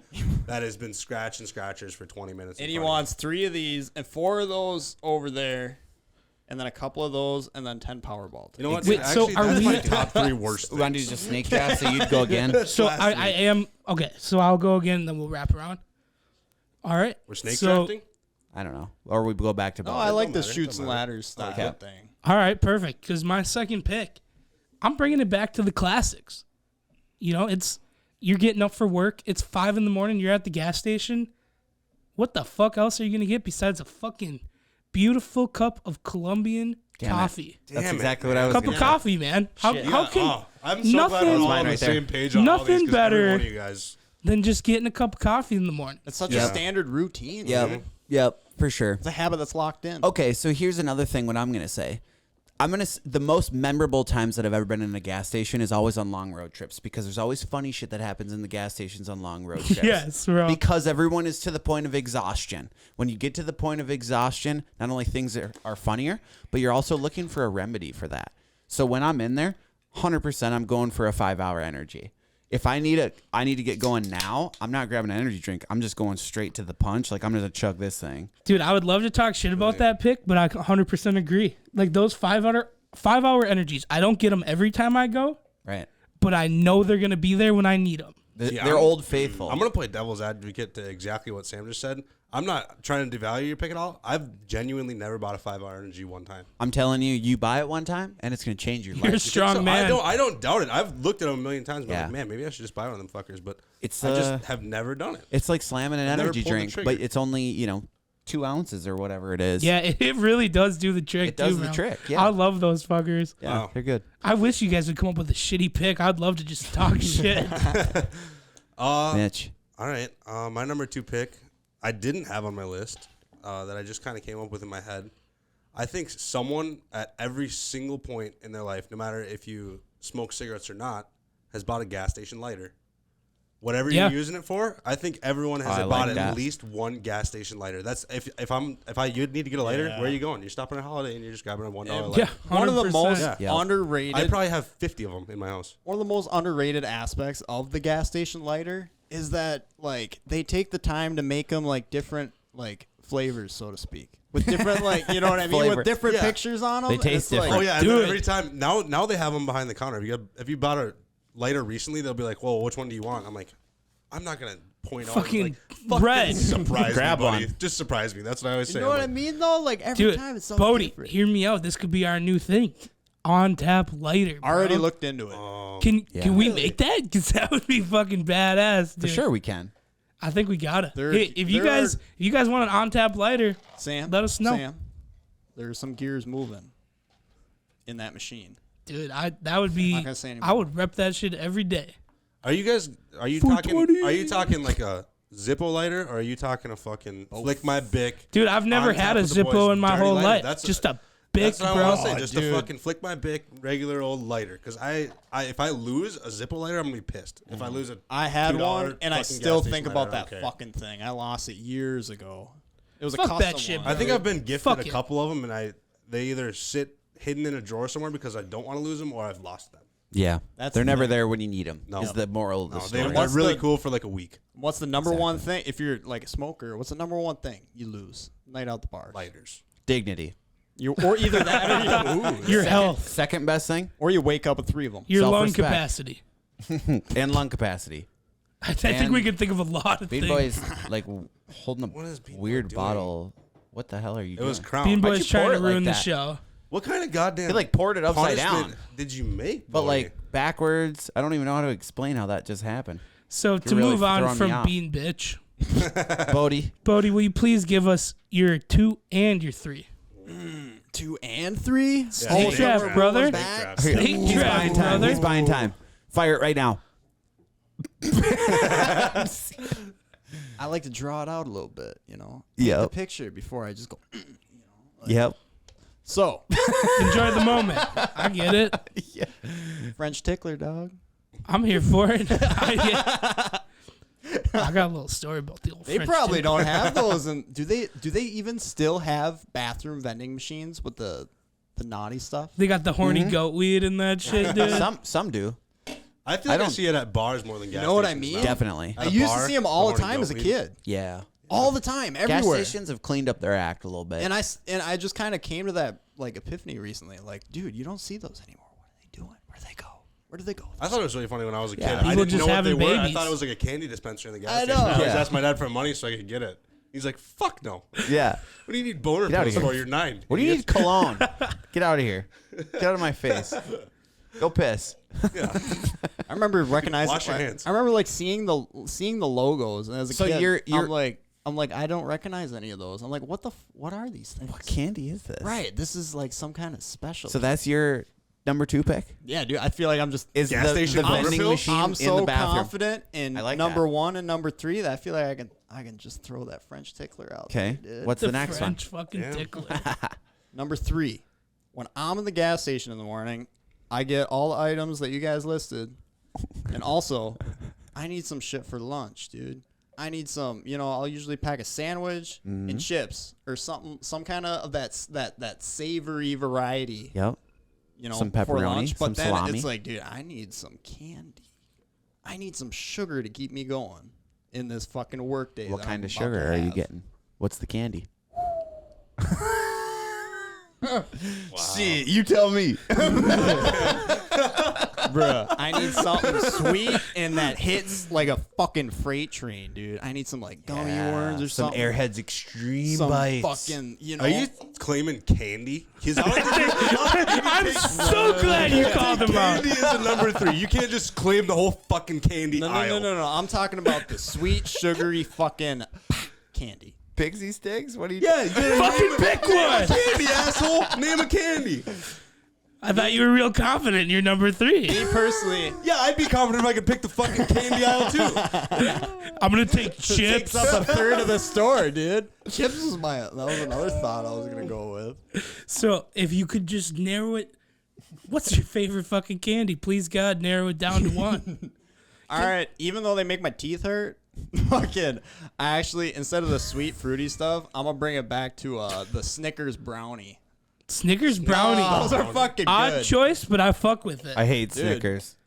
that has been scratching scratchers for 20 minutes. And in he front of wants 3 of these and 4 of those over there, and then a couple of those, and then 10 Powerballs. you. You know what? Wait, so Actually, are that's we- my top 3 worst things. Wendy's just snake draft, so you'd go again. So I am okay. So I'll go again, and then we'll wrap around. All right. We're snake so, drafting? I don't know. Or we go back to No, ball. I like the matter. shoots Don't and matter. ladders style Okay. thing. All right, perfect. Because my second pick, I'm bringing it back to the classics. You know, you're getting up for work. It's 5 a.m. You're at the gas station. What the fuck else are you gonna get besides a fucking beautiful cup of Colombian Damn it. coffee? That's Damn it, exactly what man. I was Cup going of to coffee, man. How can Oh, I'm so glad nothing- we're all Mine on the right there. same page on all Nothing these, 'cause every better. one of you guys. than just getting a cup of coffee in the morning? It's such Yeah. a standard routine. Yep. man. Yep, for sure. It's a habit that's locked in. Okay, so here's another thing what I'm going to say. The most memorable times that I've ever been in a gas station is always on long road trips because there's always funny shit that happens in the gas stations on long road trips. Yes, bro. Because everyone is to the point of exhaustion. When you get to the point of exhaustion, not only things are funnier, but you're also looking for a remedy for that. So when I'm in there, 100% I'm going for a 5-hour energy. If I need to get going now, I'm not grabbing an energy drink. I'm just going straight to the punch. Like, I'm going to chug this thing. Dude, I would love to talk shit about that pick, but I 100% agree. Like those 5-hour energies, I don't get them every time I go, Right. but I know they're gonna be there when I need them. Yeah, They're old faithful. I'm going to play devil's advocate to exactly what Sam just said. I'm not trying to devalue your pick at all. I've genuinely never bought a 5-hour energy one time. I'm telling you, you buy it one time, and it's going to change your You're a life. strong So man. I don't doubt it. I've looked at them a million times. And Yeah. I'm like, man, maybe I should just buy one of them fuckers. But It's, I just have never done it. It's like slamming an I've never energy pulled the drink, trigger. but it's only, 2 ounces or whatever it is. Yeah, it really does do the trick. It does too, the bro. trick, yeah. I love those fuckers. Yeah, Wow. they're good. I wish you guys would come up with a shitty pick. I'd love to just talk shit. Mitch. All right. My number 2 pick, I didn't have on my list that I just kind of came up with in my head. I think someone at every single point in their life, no matter if you smoke cigarettes or not, has bought a gas station lighter. Whatever Yeah. you're using it for, I think everyone has I bought like that. at least one gas station lighter. That's if you need to get a lighter, Yeah. where are you going? You're stopping at Holiday and you're just grabbing a $1 Yeah. lighter. Yeah, One of the 100%. most Yeah. underrated. I probably have 50 of them in my house. One of the most underrated aspects of the gas station lighter is that like they take the time to make them like different like flavors, so to speak, with different like you know what I mean, Flavor. with different Yeah. pictures on them. They taste different. Oh yeah, and then Dude. every time now they have them behind the counter. If you bought a lighter recently, they'll be like, "Well, which one do you want?" I'm like, I'm not gonna point out. Fucking Like, red. Surprise Grab me, buddy. one. Just surprise me. That's what I always say. You know I'm what I like, mean though? Like every Dude, time it's something Bodie, different. hear me out. This could be our new thing. On tap lighter. Bro. Already looked into it. Can we make that? Because that would be fucking badass, For dude. sure we can. I think we got it. There- Hey, if you there guys want an on tap lighter, Sam, let us know. Sam, there's some gears moving in that machine. dude, that would be. Not gonna say anymore. I would rep that shit every day. Are you talking like a Zippo lighter, or are you talking a fucking Flick My Bic? Dude, I've never On had Tap a for the Zippo boys in my dirty whole lighter? life. That's Just a big, That's what I bro. want to say. Just a dude. fucking Flick My Bic regular old lighter. Because if I lose a Zippo lighter, I'm gonna be pissed. If I lose a I had $2 one, and I fucking still gas think station about lighter, I that don't care. fucking thing. I lost it years ago. It was Fuck a custom that shit, one. bro. I think I've been gifted Fuck a it. couple of them, and they either sit hidden in a drawer somewhere because I don't want to lose them, or I've lost them. Yeah. That's They're the never thing. there when you need them. No. Is the moral of the No, story. they're What's really the- cool for like a week. What's the number one thing? If you're like a smoker, what's the number one thing you lose? Night out the bars. Lighters. Dignity. Or either that or you lose. Your health, Second best thing, Or you wake up with 3 of them. your lung Self-respect. capacity. and lung capacity. I think And we can think of a lot of Bean things. Boy's like holding What is a Bean Boy weird doing? bottle. What the hell are you It doing? was Crown. Bean Why'd Boy's you trying pour to it like ruin the that? show. What kind of goddamn He like poured it upside punishment down. did you make? But boy? like backwards. I don't even know how to explain how that just happened. So to really move on throwing me from off. Bean Bitch, Bodie. Bodie, will you please give us your 2 and your 3? 2 and 3? Snake Oh, trap, snake brother. trap. Snake He's trap, buying time. brother. He's buying time. Fire it right now. I like to draw it out a little bit, you know? Yep. The picture before I just go. Yep. So, Enjoy the moment. I get it. French tickler, dog. I'm here for it. I got a little story about the old They French probably tickler. don't have those. And do they even still have bathroom vending machines with the naughty stuff? They got the horny goat weed and that shit, dude. Some do. I feel like I see it at bars more than gas know what I stations mean? now. Definitely. At I a used to bar, see them all the horny time goat as a weed. kid. Yeah. All the time, Gas everywhere. stations have cleaned up their act a little bit. And I just kind of came to that like epiphany recently. Like, dude, you don't see those anymore. What are they doing? Where do they go? Where do they go? I thought it was really funny when I was a kid. Yeah. I People didn't just know what they having were. I babies. thought it was like a candy dispenser in the gas I station. know. I always Yeah. asked my dad for money so I could get it. He's like, "Fuck no. yeah. What do you need boner Get outta pills here. for? You're 9. What do you need cologne? Get out of here. Get out of my face. Go piss. I remember recognizing. Wash your hands. I remember like seeing the logos, and as a So kid, you're- I'm like I don't recognize any of those. I'm like, what are these things? What candy is this? Right, this is like some kind of special. So that's your number 2 pick? yeah, dude. I feel like I'm just. Is Gas station the boner vending pill? machine I'm in so the bathroom? confident in I like number that. 1 and number 3 that I feel like I can just throw that French tickler out. Okay. there, dude. What's the next French fucking Yeah. tickler. Number 3? When I'm in the gas station in the morning, I get all the items that you guys listed, and also, I need some shit for lunch, dude. I need some, I'll usually pack a sandwich and chips or something, some kind of that savory variety, Yep. for Some pepperoni, lunch. But some then salami. it's like, dude, I need some candy. I need some sugar to keep me going in this fucking work day. What that kind I'm of about sugar to are you have. getting? What's the candy? Shit, you tell me. Bruh, I need something sweet and that hits like a fucking freight train, dude. I need some like gummy worms or some something. Airheads Extreme some Bites. fucking, Are you claiming candy? I'm so glad you called him out. Candy is the number 3. You can't just claim the whole fucking candy No, aisle. no. I'm talking about the sweet, sugary fucking candy. Pixie sticks? What are you Yeah, you gotta Fucking name pick Name one. a candy, asshole. Name a candy. I thought you were real confident in your number 3. Me personally, Yeah, I'd be confident if I could pick the fucking candy aisle too. I'm gonna take takes chips. up a third of the store, dude. Chips was that was another thought I was gonna go with. So if you could just narrow it, what's your favorite fucking candy? Please God, narrow it down to 1. All right, even though they make my teeth hurt, fucking, I actually, instead of the sweet fruity stuff, I'm gonna bring it back to the Snickers brownie. Snickers brownie. Those are fucking Odd good. choice, but I fuck with it. I hate Dude. Snickers.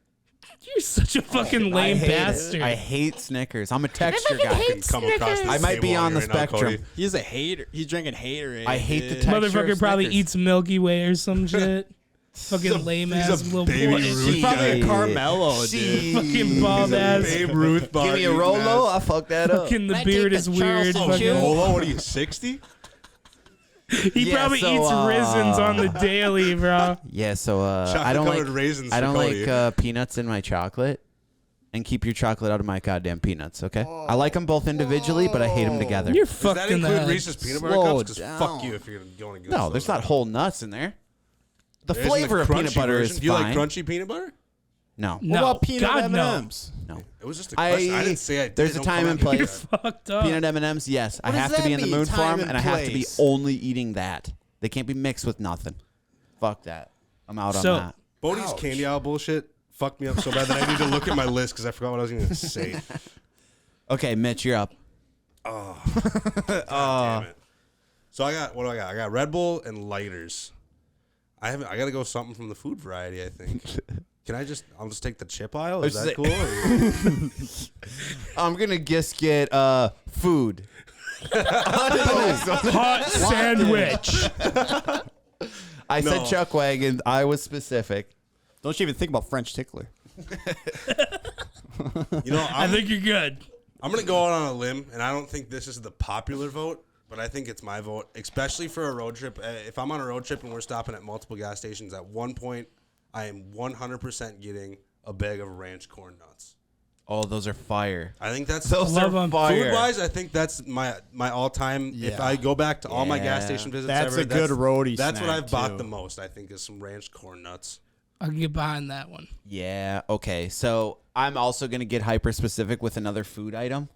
You're such a fucking lame I hate bastard. it. I hate Snickers. I'm a texture guy. Come across this I might be table on the right now, spectrum. Cody. He's a hater. He's drinking haterade. I hate the dude. texture. Motherfucker of probably Snickers. eats Milky Way or some shit. Fucking lame he's ass a little baby boy. Ruth He's probably a guy. Carmelo, dude. Fucking bald ass. Babe Ruth bar. Give me a Rolo. I fuck that up. Fucking the Can I beard take is a weird. Charleston Fucking, Chew? Rolo, what are you, 60? he Yeah, probably so, eats raisins on the daily, bro. Yeah, so I don't Chocolate-covered like raisins I for don't Cody. like peanuts in my chocolate. And keep your chocolate out of my goddamn peanuts, okay? I like them both individually, but I hate them together. You're Does that fucked in the include head. Reese's peanut butter Slow cups? Because fuck down. you if you're going to go. No, there's not whole nuts in there. The There's flavor the of peanut crunchy butter version. is Do you fine. like crunchy peanut butter? No, No, What about peanut God, no. M&Ms? no. It was just a question. I didn't say I did. There's a Don't time come and at me. You're place. fucked up. Peanut M&Ms, yes. I What does have to be that in the mean, mood for time them, and and I have to be place? only eating that. They can't be mixed with nothing. Fuck that. I'm out So- on that. Bodie's candy aisle bullshit fucked me up so bad that I need to look at my list because I forgot what I was going to say. Okay, Mitch, you're up. Damn it. So what do I got? I got Red Bull and lighters. I got to go something from the food variety, I think. I'll just take the chip aisle? Is that cool? I'm going to just get food. Hot sandwich. I said chuck wagon. I was specific. Don't you even think about French tickler. I think you're good. I'm going to go out on a limb, and I don't think this is the popular vote, but I think it's my vote, especially for a road trip. If I'm on a road trip and we're stopping at multiple gas stations, at one point, I am 100% getting a bag of ranch corn nuts. Oh, those are fire. I think that's Those are fire. Food-wise, I think that's my all-time. Yeah. If I go back to all my gas station visits, That's a good roadie That's what snack, I've bought too. the most. I think is some ranch corn nuts. I can get behind that one. Yeah, okay. So I'm also going to get hyper-specific with another food item.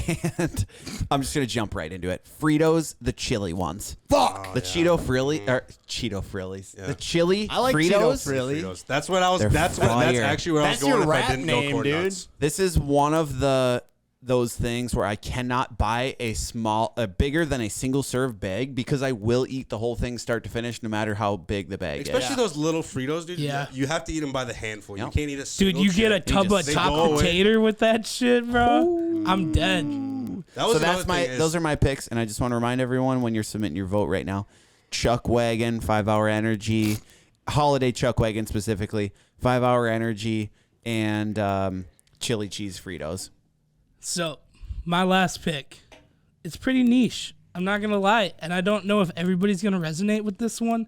And I'm just going to jump right into it. Fritos, the chili ones. Fuck! The Cheeto Frillies. Yeah. The chili I like Fritos. Cheeto Frilly. Fritos. That's what I was. They're That's fire. actually where That's I was your going if I rap didn't name, go corn dude. nuts. This is one of those things where I cannot buy a bigger than a single serve bag because I will eat the whole thing start to finish no matter how big the bag Especially is. those little Fritos, dude. Yeah. You have to eat them by the handful. You Yep. can't eat a Dude, single you get a chip. tub of They top go away. potato with that shit, bro. I'm dead. That was So another that's my thing is- those are my picks, and I just want to remind everyone when you're submitting your vote right now, Chuck Wagon, 5 Hour Energy, Holiday Chuck Wagon specifically, 5 Hour Energy, and chili cheese Fritos. So, my last pick. It's pretty niche. I'm not going to lie. And I don't know if everybody's going to resonate with this one,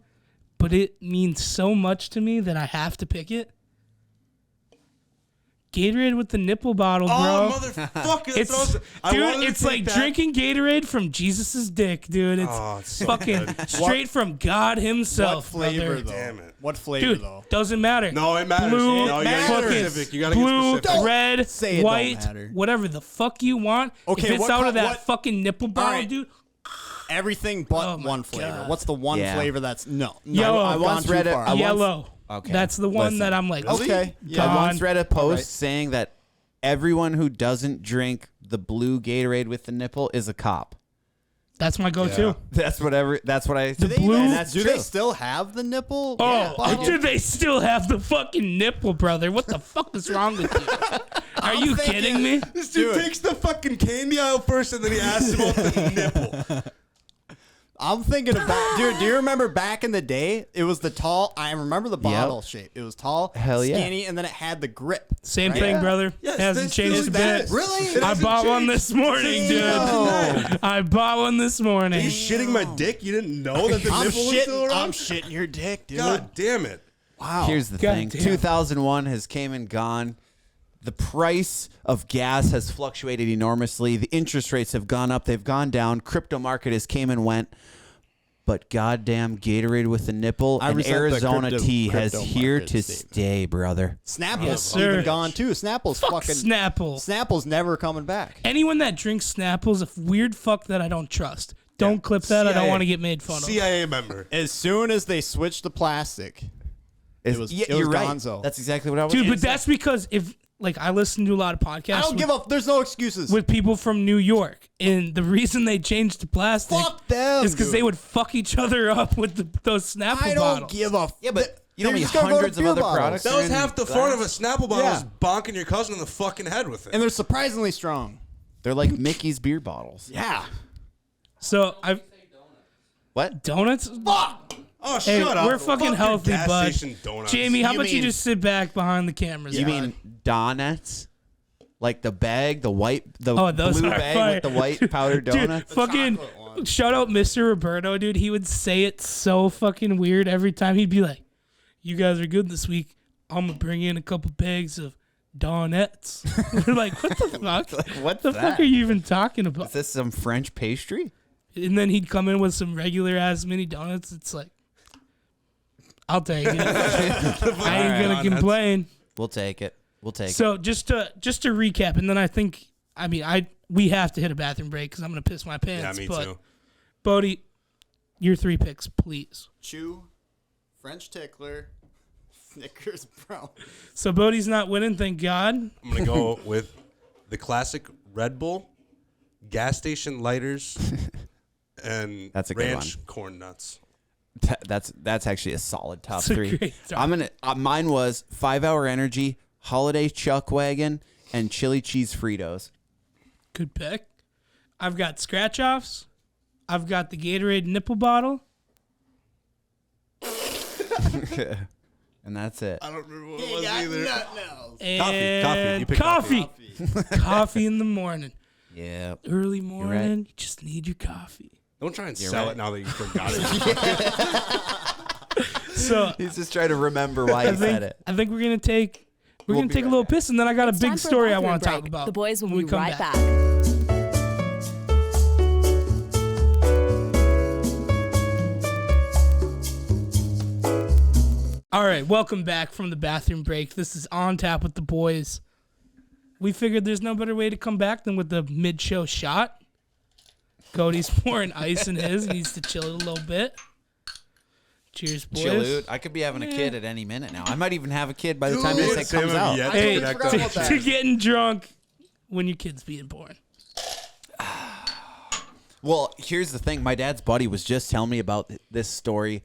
but it means so much to me that I have to pick it. Gatorade with the nipple bottle, bro. Oh, motherfucker. It's like drinking Gatorade from Jesus's dick, dude. It's it's so fucking good. straight from God himself. What flavor, brother. though? Damn it. What flavor, Dude, though? doesn't matter. No, it matters. Blue, No, you gotta get fucking specific. You gotta get blue, specific. red, say it don't white, matter. whatever the fuck you want. Okay, if it's what out co- of that what- fucking nipple bottle, right. dude. Everything but Oh my one flavor. God. What's the one Yeah. flavor that's no? Yellow. I've I gone once too read it- far. I once- Yellow. Okay. That's the one Listen. that I'm like, Okay. Yeah. I gone. once read a post Alright. saying that everyone who doesn't drink the blue Gatorade with the nipple is a cop. That's my go-to. Yeah. That's what I. The blue- and that's Do true. they still have the nipple? Oh, bottle? do they still have the fucking nipple, brother? What the fuck is wrong with you? Are you kidding me? This dude takes the fucking candy aisle first, and then he asks about the nipple. I'm thinking about, dude, do you remember back in the day? It was the tall, I remember the bottle shape. It was tall, Hell yeah. skinny, and then it had the grip. Same right? thing, brother. Yes, Hasn't this changed a still bit. exists. Really? It I hasn't bought one changed. this morning, dude. Damn. I bought one this morning. Are you shitting my dick? You didn't know that the I'm nipple was still shitting, around? I'm shitting your dick, dude. God damn it. Wow. Here's the God thing: damn. 2001 has came and gone. The price of gas has fluctuated enormously. The interest rates have gone up. They've gone down. Crypto market has came and went. But goddamn Gatorade with the nipple I and resent the Arizona crypto- tea has crypto here market to statement. stay, brother. Snapple's Yes, sir. even gone too. Snapple's Fuck fucking Snapple. Snapple's never coming back. Anyone that drinks Snapple's a weird fuck that I don't trust. Don't clip that. I don't CIA. want to get made fun of. CIA member. As soon as they switched to plastic, Is- was- yeah, it was you're right. gonzo. That's exactly what I was Dude, gonna but say. that's because if like I listen to a lot of podcasts I don't give up. There's no excuses. with people from New York, and the reason they changed to plastic Fuck them, is because dude. they would fuck each other up with those Snapple I don't bottles. give a. Yeah, but you know They're how many just gonna go to hundreds of beer other bottles. products That are was in half the glass? fun of a Snapple bottle Yeah. was bonking your cousin in the fucking head with it. And they're surprisingly strong. They're like Mickey's beer bottles. Yeah. So I What? donuts. Oh, Hey, shut up. we're fucking Fuck your healthy, gas bud. station donuts. Jamie, how You about you mean- just sit back behind the cameras? You bud? mean donuts? Like the bag, the white, the Oh, those blue are bag fire. with the white powdered Dude, donuts? fucking shout out Mr. Roberto, dude. He would say it so fucking weird every time. He'd be like, "You guys are good this week. I'm gonna bring in a couple bags of donuts." We're like, "What the fuck? What's the fuck are you even talking about?" Is this some French pastry? And then he'd come in with some regular ass mini donuts. It's like, I'll take it. I ain't gonna complain. We'll take it. We'll take it. So just to recap, and then we have to hit a bathroom break because I'm gonna piss my pants. Yeah, me but too. Bodie, your 3 picks, please. Chew, French tickler, Snickers brown. So Bodie's not winning, thank God. I'm going to go with the classic Red Bull, gas station lighters, and That's a good ranch corn nuts. That's actually a solid top It's a 3. great top. I'm gonna. Mine was 5 Hour Energy, Holiday Chuck Wagon, and Chili Cheese Fritos. Good pick. I've got scratch offs. I've got the Gatorade nipple bottle. And that's it. I don't remember what it was either. And Coffee. You picked coffee. Coffee in the morning. Yeah. Early morning. right. You just need your coffee. Don't try and You're sell right. it now that you forgot it. So He's just trying to remember why he said it. I think we're gonna take a little piss, and then I got a It's big time for a story I bathroom want to break. talk about. The boys will when we be come right back. All right, welcome back from the bathroom break. This is On Tap with the boys. We figured there's no better way to come back than with the mid-show shot. Cody's pouring ice in his. He needs to chill it a little bit. Cheers, boys. Chilloot. I could be having a kid at any minute now. I might even have a kid by the time Dude, this thing Sam comes have out. yet Hey, connect forgot up. about that. to getting drunk when your kid's being born. Well, here's the thing. My dad's buddy was just telling me about this story.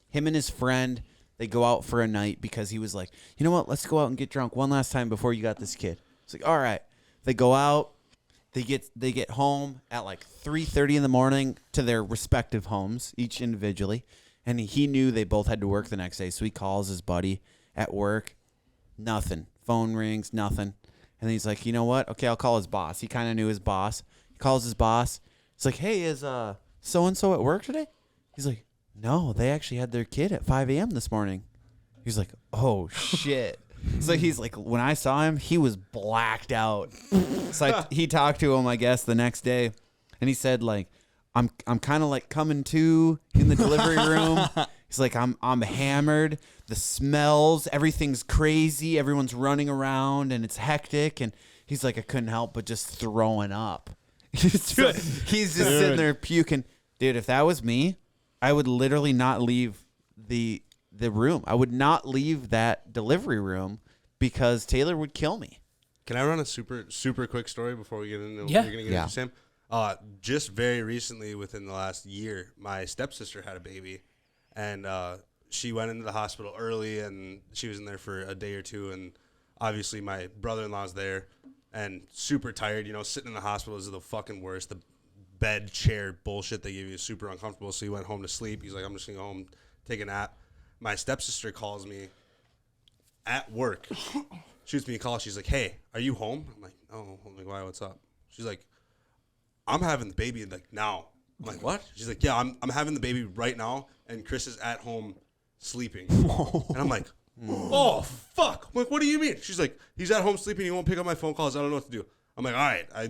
Him and his friend, they go out for a night because he was like, you know what? Let's go out and get drunk one last time before you got this kid. It's like, all right. They go out. They get home at like 3:30 in the morning to their respective homes, each individually. And he knew they both had to work the next day, so he calls his buddy at work. Nothing. Phone rings, nothing. And he's like, you know what? Okay, I'll call his boss. He kind of knew his boss. He calls his boss. He's like, hey, is so-and-so at work today? He's like, no, they actually had their kid at 5 a.m. this morning. He's like, oh, shit. So he's like, when I saw him, he was blacked out. So he talked to him, I guess, the next day. And he said, like, I'm kind of like coming to in the delivery room. He's like, I'm hammered. The smells, everything's crazy. Everyone's running around and it's hectic. And he's like, I couldn't help but just throwing up. So he's just sitting there puking. Dude, if that was me, I would literally not leave the room. I would not leave that delivery room because Taylor would kill me. Can I run a super quick story before we get into what Yeah. you're going to get into, Sam? Just very recently, within the last year, my stepsister had a baby, and she went into the hospital early, and she was in there for a day or two, and obviously my brother-in-law's there, and super tired, sitting in the hospital is the fucking worst. The bed, chair bullshit they give you is super uncomfortable, so he went home to sleep. He's like, I'm just going to go home, take a nap. My stepsister calls me at work, shoots me a call. She's like, hey, are you home? I'm like, no. I'm like, why, what's up? She's like, I'm having the baby like now. I'm like, what? She's like, yeah, I'm having the baby right now, and Chris is at home sleeping. And I'm like, oh, fuck. I'm like, what do you mean? She's like, he's at home sleeping. He won't pick up my phone calls. I don't know what to do. I'm like, all right. I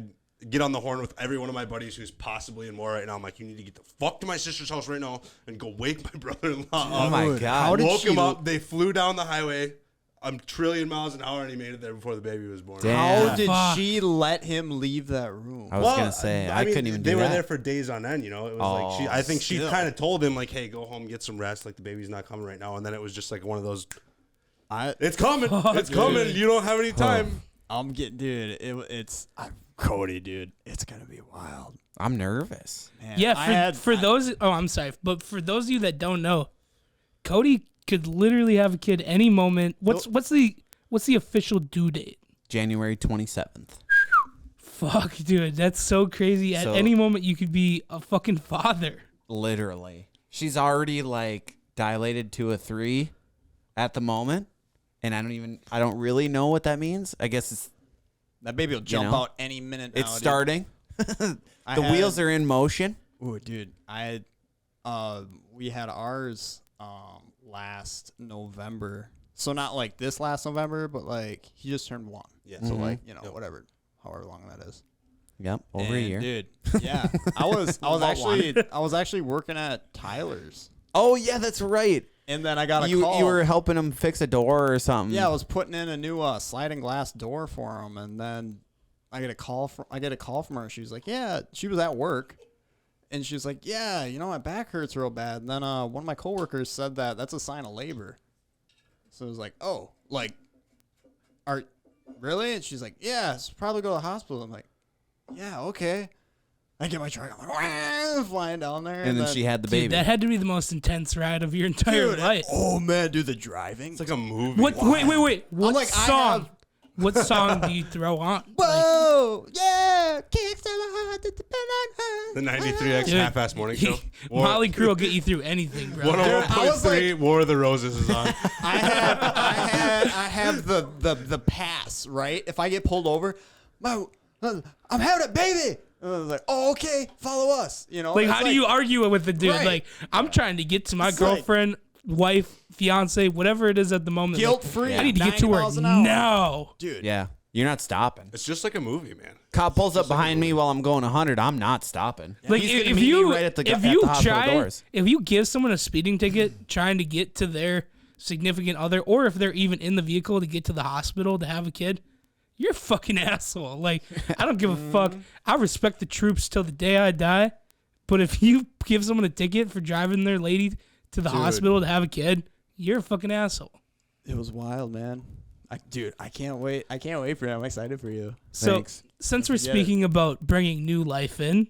get on the horn with every one of my buddies who's possibly in war right now. I'm like, you need to get the fuck to my sister's house right now and go wake my brother-in-law up. Oh, my God. Woke him up. They flew down the highway a trillion miles an hour, and he made it there before the baby was born. Damn. How did Fuck. she let him leave that room? I was going to say, I couldn't even do They that. were there for days on end, It was like I think she kind of told him like, "Hey, go home, get some rest. Like the baby's not coming right now." And then it was just like one of those. It's coming. It's coming. You don't have any time. I'm getting, dude. Cody, dude. It's gonna be wild. I'm nervous. Man, Yeah, for those. Oh, I'm sorry, but for those of you that don't know, Cody could literally have a kid any moment. What's the official due date? January 27th. Fuck, dude, that's so crazy. At So- any moment, you could be a fucking father. Literally. She's already like dilated to a 3 at the moment. And I don't really know what that means. I guess it's that baby will jump know, out any minute. Now, it's dude. starting. The wheels are in motion. Ooh, dude, we had ours last November. So not like this last November, but like he just turned 1. Yeah. So like whatever, however long that is. Yep, over a year. Dude. Yeah, I was actually working at Tyler's, Oh yeah, that's right. and then I got a You call. were helping him fix a door or something. Yeah, I was putting in a new sliding glass door for him, and then I get a call from her. She was like, "Yeah," she was at work, and she was like, "Yeah, my back hurts real bad." And then one of my coworkers said that's a sign of labor. So it was like, "Oh, like, really?" And she's like, "Yeah, probably go to the hospital." I'm like, "Yeah, okay." I get my truck, I'm like, flying down there. And then she had the baby. Dude, that had to be the most intense ride of your entire life. Oh, man, dude, the driving. It's like a movie. What? Wait. What like, song? What song do you throw on? Whoa, yeah, kicks to the heart that depend on her. The 93X Dude, half-ass morning show. Molly Crew will get you through anything, bro. 101.3 War of the Roses is on. I have the pass, right? If I get pulled over, I'm having a baby. And I was like, oh, okay, follow us. You know, Like, how do you argue with the dude? Right. Like, I'm trying to get to my It's girlfriend, wife, fiance, whatever it is at the moment. Guilt-free, Like, I need to get to 90 her miles an hour. now. dude? Yeah. You're not stopping. It's just like a movie, man. Cop pulls up behind me while I'm going 100. I'm not stopping. Like, He's gonna if meet me you right at the, if at you the hospital try, doors. if you give someone a speeding ticket trying to get to their significant other, or if they're even in the vehicle to get to the hospital to have a kid, you're a fucking asshole. Like, I don't give a fuck. I respect the troops till the day I die. But if you give someone a ticket for driving their lady to the hospital to have a kid, you're a fucking asshole. It was wild, man. I can't wait. I can't wait for it. I'm excited for you. So, Thanks. since we're speaking about bringing new life in,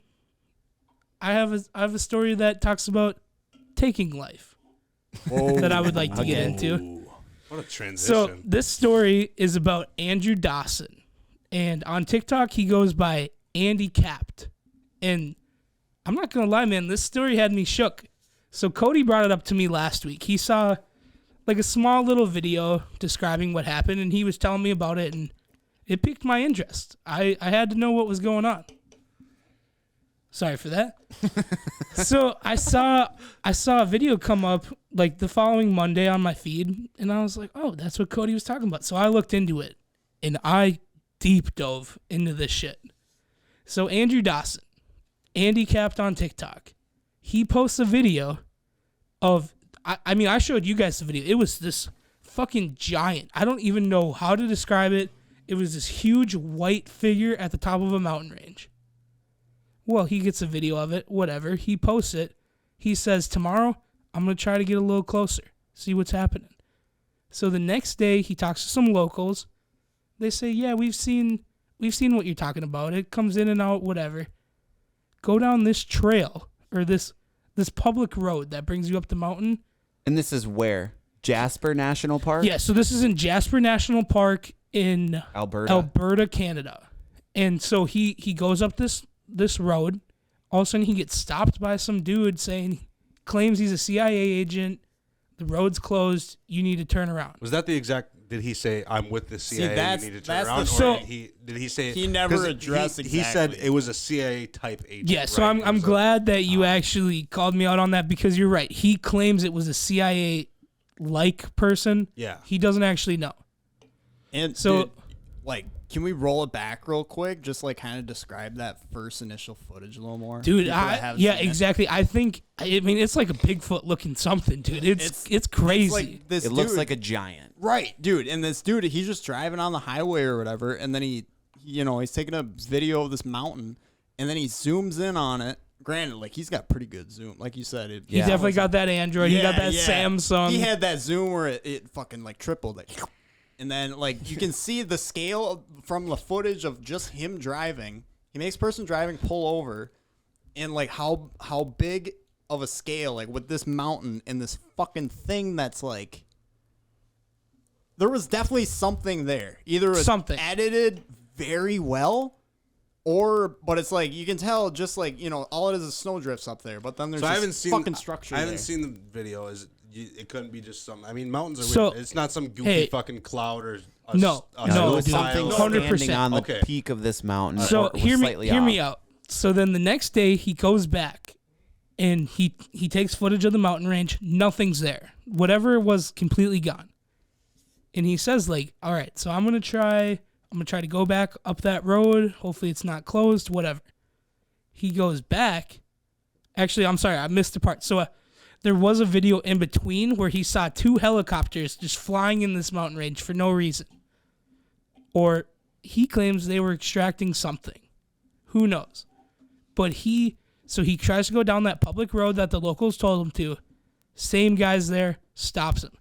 I have a story that talks about taking life that I would like to get into. What a transition. So this story is about Andrew Dawson, and on TikTok he goes by Andy Capped, and I'm not gonna lie, man, this story had me shook. So Cody brought it up to me last week. He saw like a small little video describing what happened, and he was telling me about it, and it piqued my interest. I had to know what was going on. Sorry for that. So I saw a video come up like the following Monday on my feed, and I was like, oh, that's what Cody was talking about. So I looked into it, and I deep dove into this shit. So Andrew Dawson, Andy Capped on TikTok, he posts a video of, I mean, I showed you guys the video. It was this fucking giant. I don't even know how to describe it. It was this huge white figure at the top of a mountain range. Well, he gets a video of it, whatever. He posts it. He says, tomorrow, I'm going to try to get a little closer, see what's happening. So the next day, he talks to some locals. They say, yeah, we've seen what you're talking about. It comes in and out, whatever. Go down this trail, or this public road that brings you up the mountain. And this is where? Jasper National Park? Yeah, so this is in Jasper National Park in Alberta, Canada. And so he goes up this road. All of a sudden he gets stopped by some dude claims he's a CIA agent. The road's closed. You need to turn around. Was that the exact? Did he say I'm with the CIA? You need to turn around. Did he say? He never addressed He said it was a CIA type agent. Yeah, so right? I'm glad that you actually called me out on that, because you're right. He claims it was a CIA like person. Yeah. He doesn't actually know. And So- dude, like, can we roll it back real quick? Just like kind of describe that first initial footage a little more, Dude, People that haven't yeah, seen it. exactly. I mean, it's like a Bigfoot looking something, dude. It's crazy. It's like this It looks dude- like a giant. Right, dude. And this dude, he's just driving on the highway or whatever, and then he's taking a video of this mountain, and then he zooms in on it. Granted, like, he's got pretty good zoom, like you said. He definitely got that Android. He got that Samsung. He had that zoom where it fucking like tripled it. And then, like, you can see the scale from the footage of just him driving. He makes person driving pull over, and like how big of a scale, like with this mountain and this fucking thing that's like, there was definitely something there. Either it's Something. edited very well, but it's like you can tell just like, all it is snowdrifts up there. But then there's fucking structure. I haven't there. seen the video. It couldn't be just some. I mean, mountains are So- weird. It's not some goofy fucking cloud or No, It was dude, something 100%. standing on the Okay. peak of this mountain. So or was hear slightly me off. out. So then the next day he goes back, and he takes footage of the mountain range. Nothing's there. Whatever was completely gone. And he says, like, all right, so I'm gonna try to go back up that road. Hopefully it's not closed. Whatever. He goes back. Actually, I'm sorry, I missed the part. So there was a video in between where he saw 2 helicopters just flying in this mountain range for no reason. Or he claims they were extracting something. Who knows? But he tries to go down that public road that the locals told him to. Same guy's there, stops him.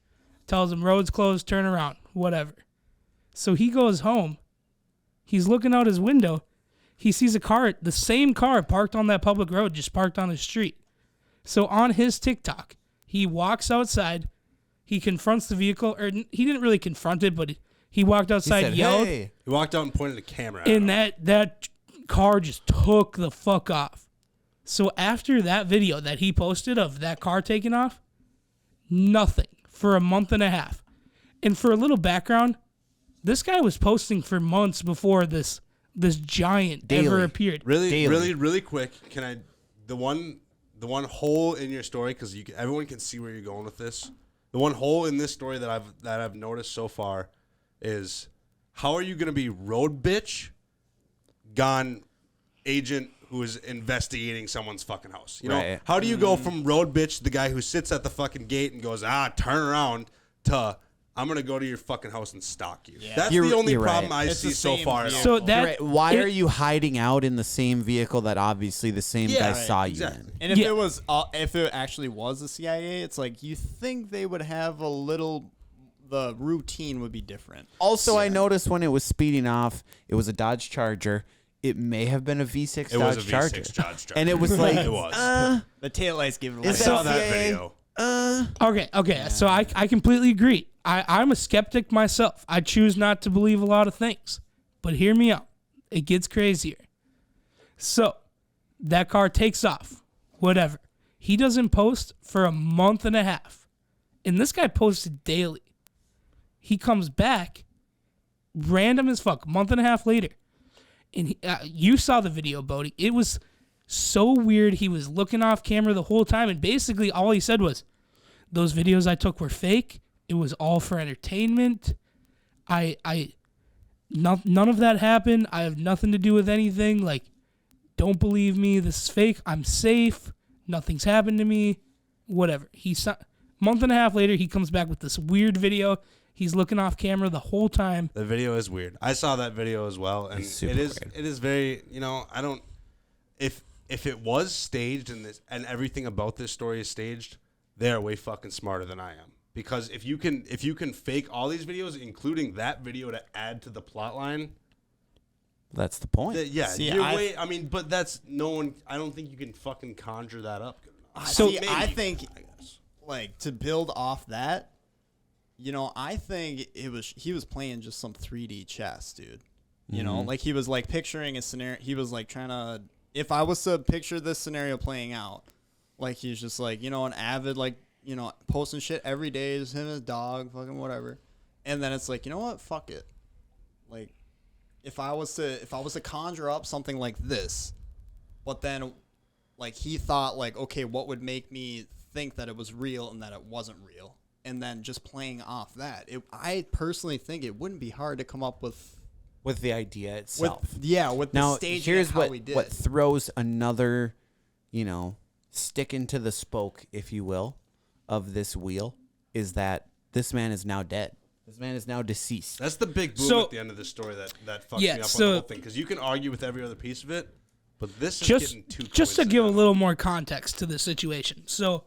Tells him road's closed, turn around, whatever. So he goes home. He's looking out his window, he sees a car, the same car parked on that public road, just parked on his street. So on his TikTok, he walks outside, he confronts the vehicle, or he didn't really confront it, but he walked outside, yelled. Hey. He walked out and pointed a camera at And him. that car just took the fuck off. So after that video that he posted of that car taking off, nothing for a month and a half. And for a little background, this guy was posting for months before this giant Daily. ever appeared. Really quick. Can I the one hole in your story, because everyone can see where you're going with this. The one hole in this story that I've noticed so far is, how are you going to be road bitch, gone agent who is investigating someone's fucking house? You know, Right. how do you go from road bitch, the guy who sits at the fucking gate and goes, turn around, to I'm going to go to your fucking house and stalk you? That's You're- the only you're problem right. I It's see the so same far. vehicle. So You're that right. Why are you hiding out in the same vehicle that obviously the same guy right, saw you exactly. in? And if Yeah. it was, if it actually was the CIA, it's like you think they would have a little. The routine would be different. Also, I noticed when it was speeding off, it was a Dodge Charger. It may have been a V6 It was a Dodge V6 Charger. Dodge Charger. And it was like, It was. The taillights give it I away. saw saw that CIA. video. Okay. So I completely agree. I'm a skeptic myself. I choose not to believe a lot of things. But hear me out. It gets crazier. So that car takes off. Whatever. He doesn't post for a month and a half. And this guy posted daily. He comes back, random as fuck, a month and a half later. And you saw the video, Bodie. It was so weird. He was looking off camera the whole time. And basically all he said was, those videos I took were fake. It was all for entertainment. None of that happened. I have nothing to do with anything. Like, don't believe me. This is fake. I'm safe. Nothing's happened to me. Whatever. Month and a half later, he comes back with this weird video. He's looking off camera the whole time. The video is weird. I saw that video as well, and It's super it is weird. it is very, I don't, if it was staged and everything about this story is staged, they are way fucking smarter than I am. Because if you can fake all these videos, including that video, to add to the plot line, That's the point. See, but that's no one. I don't think you can fucking conjure that up. So- Maybe, I think, I guess. like, to build off that, I think he was playing just some 3D chess, dude. Like he was like picturing a scenario. He was like trying to, if I was to picture this scenario playing out, like he's just like, an avid, like, posting shit every day, just him and his dog, fucking whatever. And then it's like, you know what? Fuck it. Like, if I was to conjure up something like this, but then like he thought like, okay, what would make me think that it was real and that it wasn't real? And then just playing off that, I personally think it wouldn't be hard to come up with the idea itself. with Now, the staging here's of how what we did. what throws another, stick into the spoke, if you will, of this wheel, is that this man is now dead. This man is now deceased. That's the big boom So- at the end of the story that fucks Yeah, me up on so- the whole thing. Because you can argue with every other piece of it, but this is Just getting too to give a coincidental. little more context to the situation. So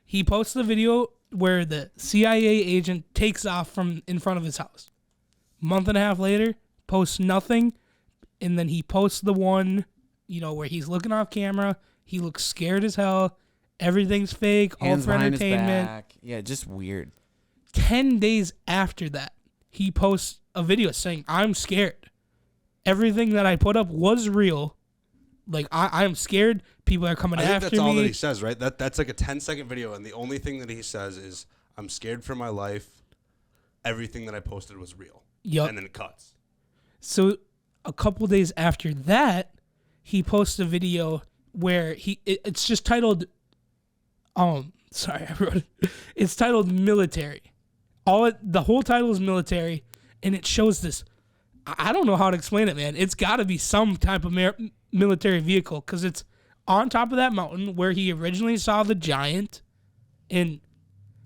he posted a video where the CIA agent takes off from in front of his house. Month and a half later, posts nothing, and then he posts the one, where he's looking off camera. He looks scared as hell. Everything's fake, all Hands for behind his entertainment. back. Yeah, just weird. 10 days after that, he posts a video saying, I'm scared. Everything that I put up was real. Like, I'm scared. People are coming I think after that's all me. that he says, right? That's like a 10-second video, and the only thing that he says is, I'm scared for my life. Everything that I posted was real. Yup. And then it cuts. So a couple days after that, he posts a video where it's just titled, sorry, I wrote it. It's titled Military. The whole title is Military, and it shows this. I don't know how to explain it, man. It's got to be some type of military vehicle, because it's on top of that mountain where he originally saw the giant, and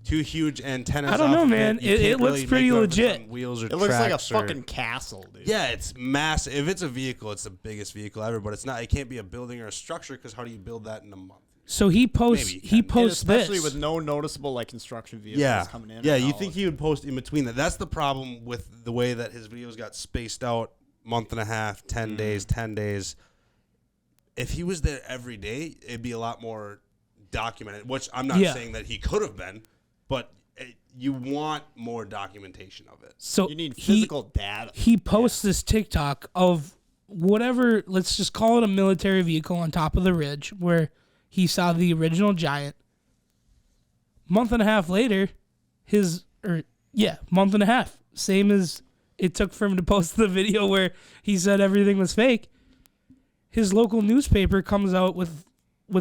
Two huge antennas. I don't know, off of man. You It can't looks really pretty make out if it's legit. on Wheels or it looks like a tracks or- fucking castle, dude. Yeah, it's massive. If it's a vehicle, it's the biggest vehicle ever. But it's not. It can't be a building or a structure, because how do you build that in a month? so he posts Maybe you he can. And posts especially this. with no noticeable like construction vehicles Yeah, coming in. yeah. and You out. think he would post in between that? That's the problem with the way that his videos got spaced out month and a half, 10 days, 10 days. If he was there every day, it'd be a lot more documented, which I'm not saying that he could have been, but you want more documentation of it. So you need physical data. He posts this TikTok of whatever, let's just call it a military vehicle on top of the ridge where he saw the original giant. Month and a half later, month and a half. Same as it took for him to post the video where he said everything was fake. His local newspaper comes out with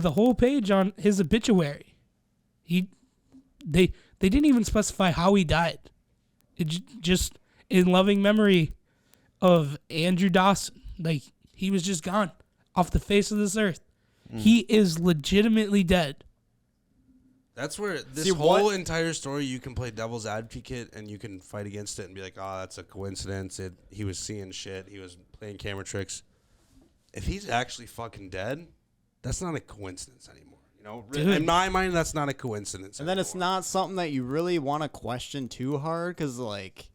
a whole page on his obituary. They didn't even specify how he died. It just in loving memory of Andrew Dawson. Like, he was just gone off the face of this earth. He is legitimately dead. That's where this whole entire story, you can play devil's advocate and you can fight against it and be like, oh, that's a coincidence. He was seeing shit. He was playing camera tricks. If he's actually fucking dead, that's not a coincidence anymore. You know, Dude. In my mind, that's not a coincidence. And then it's not something that you really want to question too hard, because like,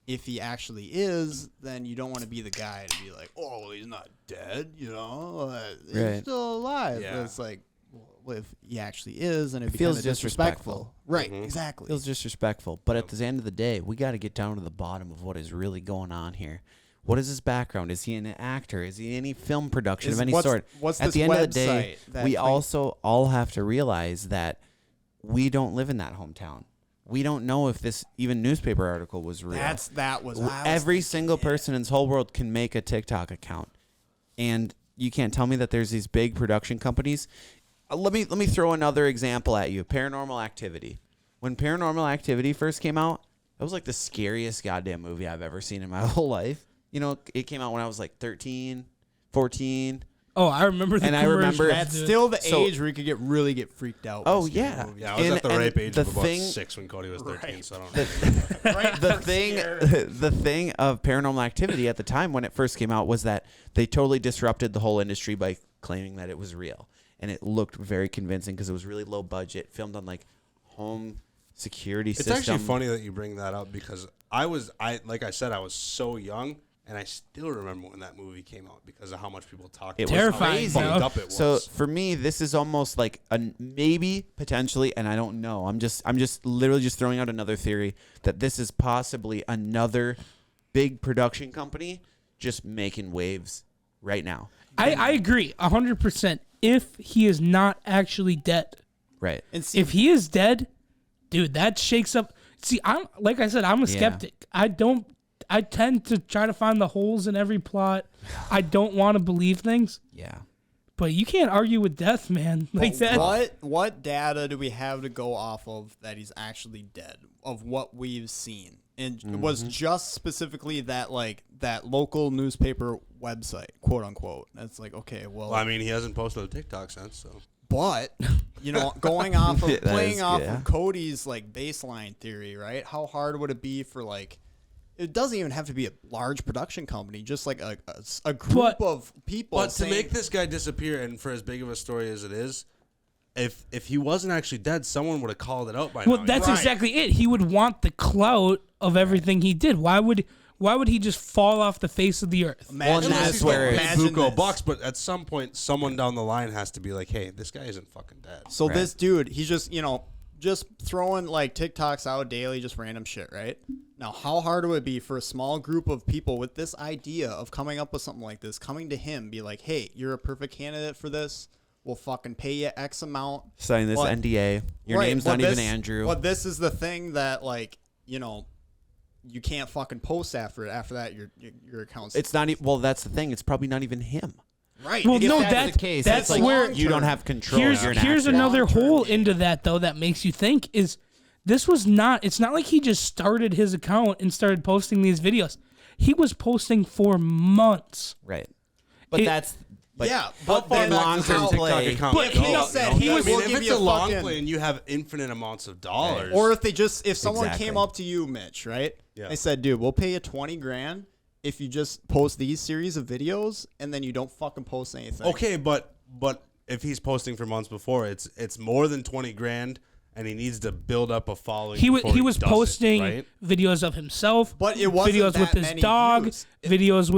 if he actually is, then you don't want to be the guy to be like, oh, he's not dead, you know, he's still alive. Yeah. But it's like, well, if he actually is, and it feels becomes disrespectful. Right, exactly. Feels disrespectful. But at the end of the day, we got to get down to the bottom of what is really going on here. What is his background? Is he an actor? Is he in any film production of any sort? What's At this the end of the day, website we also all have to realize that we don't live in that hometown. We don't know if this even newspaper article was real. Every single person in this whole world can make a TikTok account, and you can't tell me that there's these big production companies. Let me throw another example at you. Paranormal Activity. When Paranormal Activity first came out, it was like the scariest goddamn movie I've ever seen in my whole life. You know, it came out when I was like 13, 14. Oh, I remember the commercial. I remember that's still the age where you could really get freaked out. Oh, yeah. Yeah, I was at the rape age of about 6 when Cody was 13, so I don't know. The thing of Paranormal Activity at the time when it first came out was that they totally disrupted the whole industry by claiming that it was real. And it looked very convincing because it was really low budget, filmed on like home security system. It's actually funny that you bring that up because like I said, I was so young. And I still remember when that movie came out because of how much people talked about it. Terrifying. How fucked up it was. So for me, this is almost like a maybe, potentially, and I don't know. I'm just literally just throwing out another theory that this is possibly another big production company just making waves right now. I agree 100%. If he is not actually dead, Right. And see, if he is dead, dude, that shakes up. See, I'm like I said, I'm a skeptic. I tend to try to find the holes in every plot. I don't want to believe things. Yeah. But you can't argue with death, man. Like that. What data do we have to go off of that he's actually dead of what we've seen? And it was just specifically that local newspaper website, quote unquote. That's like, okay, well, I mean, he hasn't posted a TikTok since, so. But, you know, going off of playing off yeah. of Cody's like baseline theory, right? How hard would it be for like, it doesn't even have to be a large production company, just like a group of people. But to make this guy disappear, and for as big of a story as it is, if he wasn't actually dead, someone would have called it out by now. Well, that's exactly it. He would want the clout of everything he did. Why would he just fall off the face of the earth? Imagine that's where bucks, but at some point, someone down the line has to be like, "Hey, this guy isn't fucking dead." So this dude, he's just just throwing like TikToks out daily, just random shit, right? Now, how hard would it be for a small group of people with this idea of coming up with something like this, coming to him, be like, "Hey, you're a perfect candidate for this. We'll fucking pay you X amount." Sign this NDA. Your name's not even Andrew. But this is the thing that, like, you can't fucking post after it. After that, your account's... It's not well, that's the thing. It's probably not even him. Right. Well, If no, that's the case. that's it's like where you don't have control. Here's another hole into that, though, that makes you think is this was not. It's not like he just started his account and started posting these videos. He was posting for months. Right. But but then long-term TikTok account. But he was. If it's a long play and you have infinite amounts of dollars, or if someone came up to you, Mitch, right? Yeah. They said, "Dude, we'll pay you $20,000 if you just post these series of videos and then you don't fucking post anything." Okay, but if he's posting for months before, it's more than $20,000, and he needs to build up a following. He was does posting it, right? videos of himself, But it wasn't videos that with his many dog, views. videos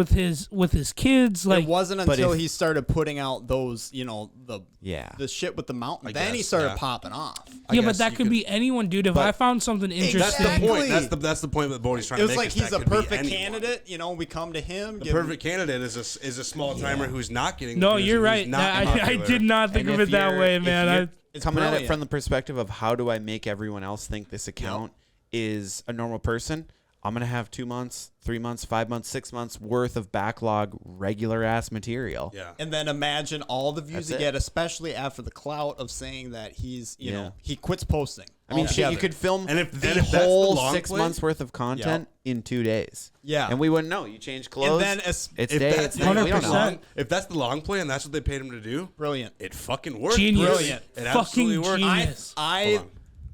with his kids. Like it wasn't but until if- he started putting out those, the Yeah. the shit with the mountain. I Then he guess, started yeah. popping off. I yeah, but guess that you could be anyone, dude. If I found something interesting, That's the Exactly. point. That's the point that Bodie's trying It to was make. like is he's that a could be perfect anyone. candidate. We come to him. The perfect candidate is a small timer who's not getting. no, views you're and right. who's not I popular. did not think And of if it that you're- way, if man. you're It's coming at it brilliant. from the perspective of how do I make everyone else think this account is a normal person, I'm going to have 2 months, 3 months, 5 months, 6 months worth of backlog, regular ass material. Yeah. And then imagine all the views That's he it. get, especially after the clout of saying that he's, you Yeah. know, he quits posting. I mean, shit, you altogether. could film And if the that's the whole long 6 play- months worth of content in 2 days. Yeah. And we wouldn't know. You change clothes. And then it's If day. that's It's the night. We don't 100%. know. long, if that's the long play and that's what they paid him to do, Brilliant. it fucking worked. Genius. Brilliant. It Fucking absolutely worked. genius.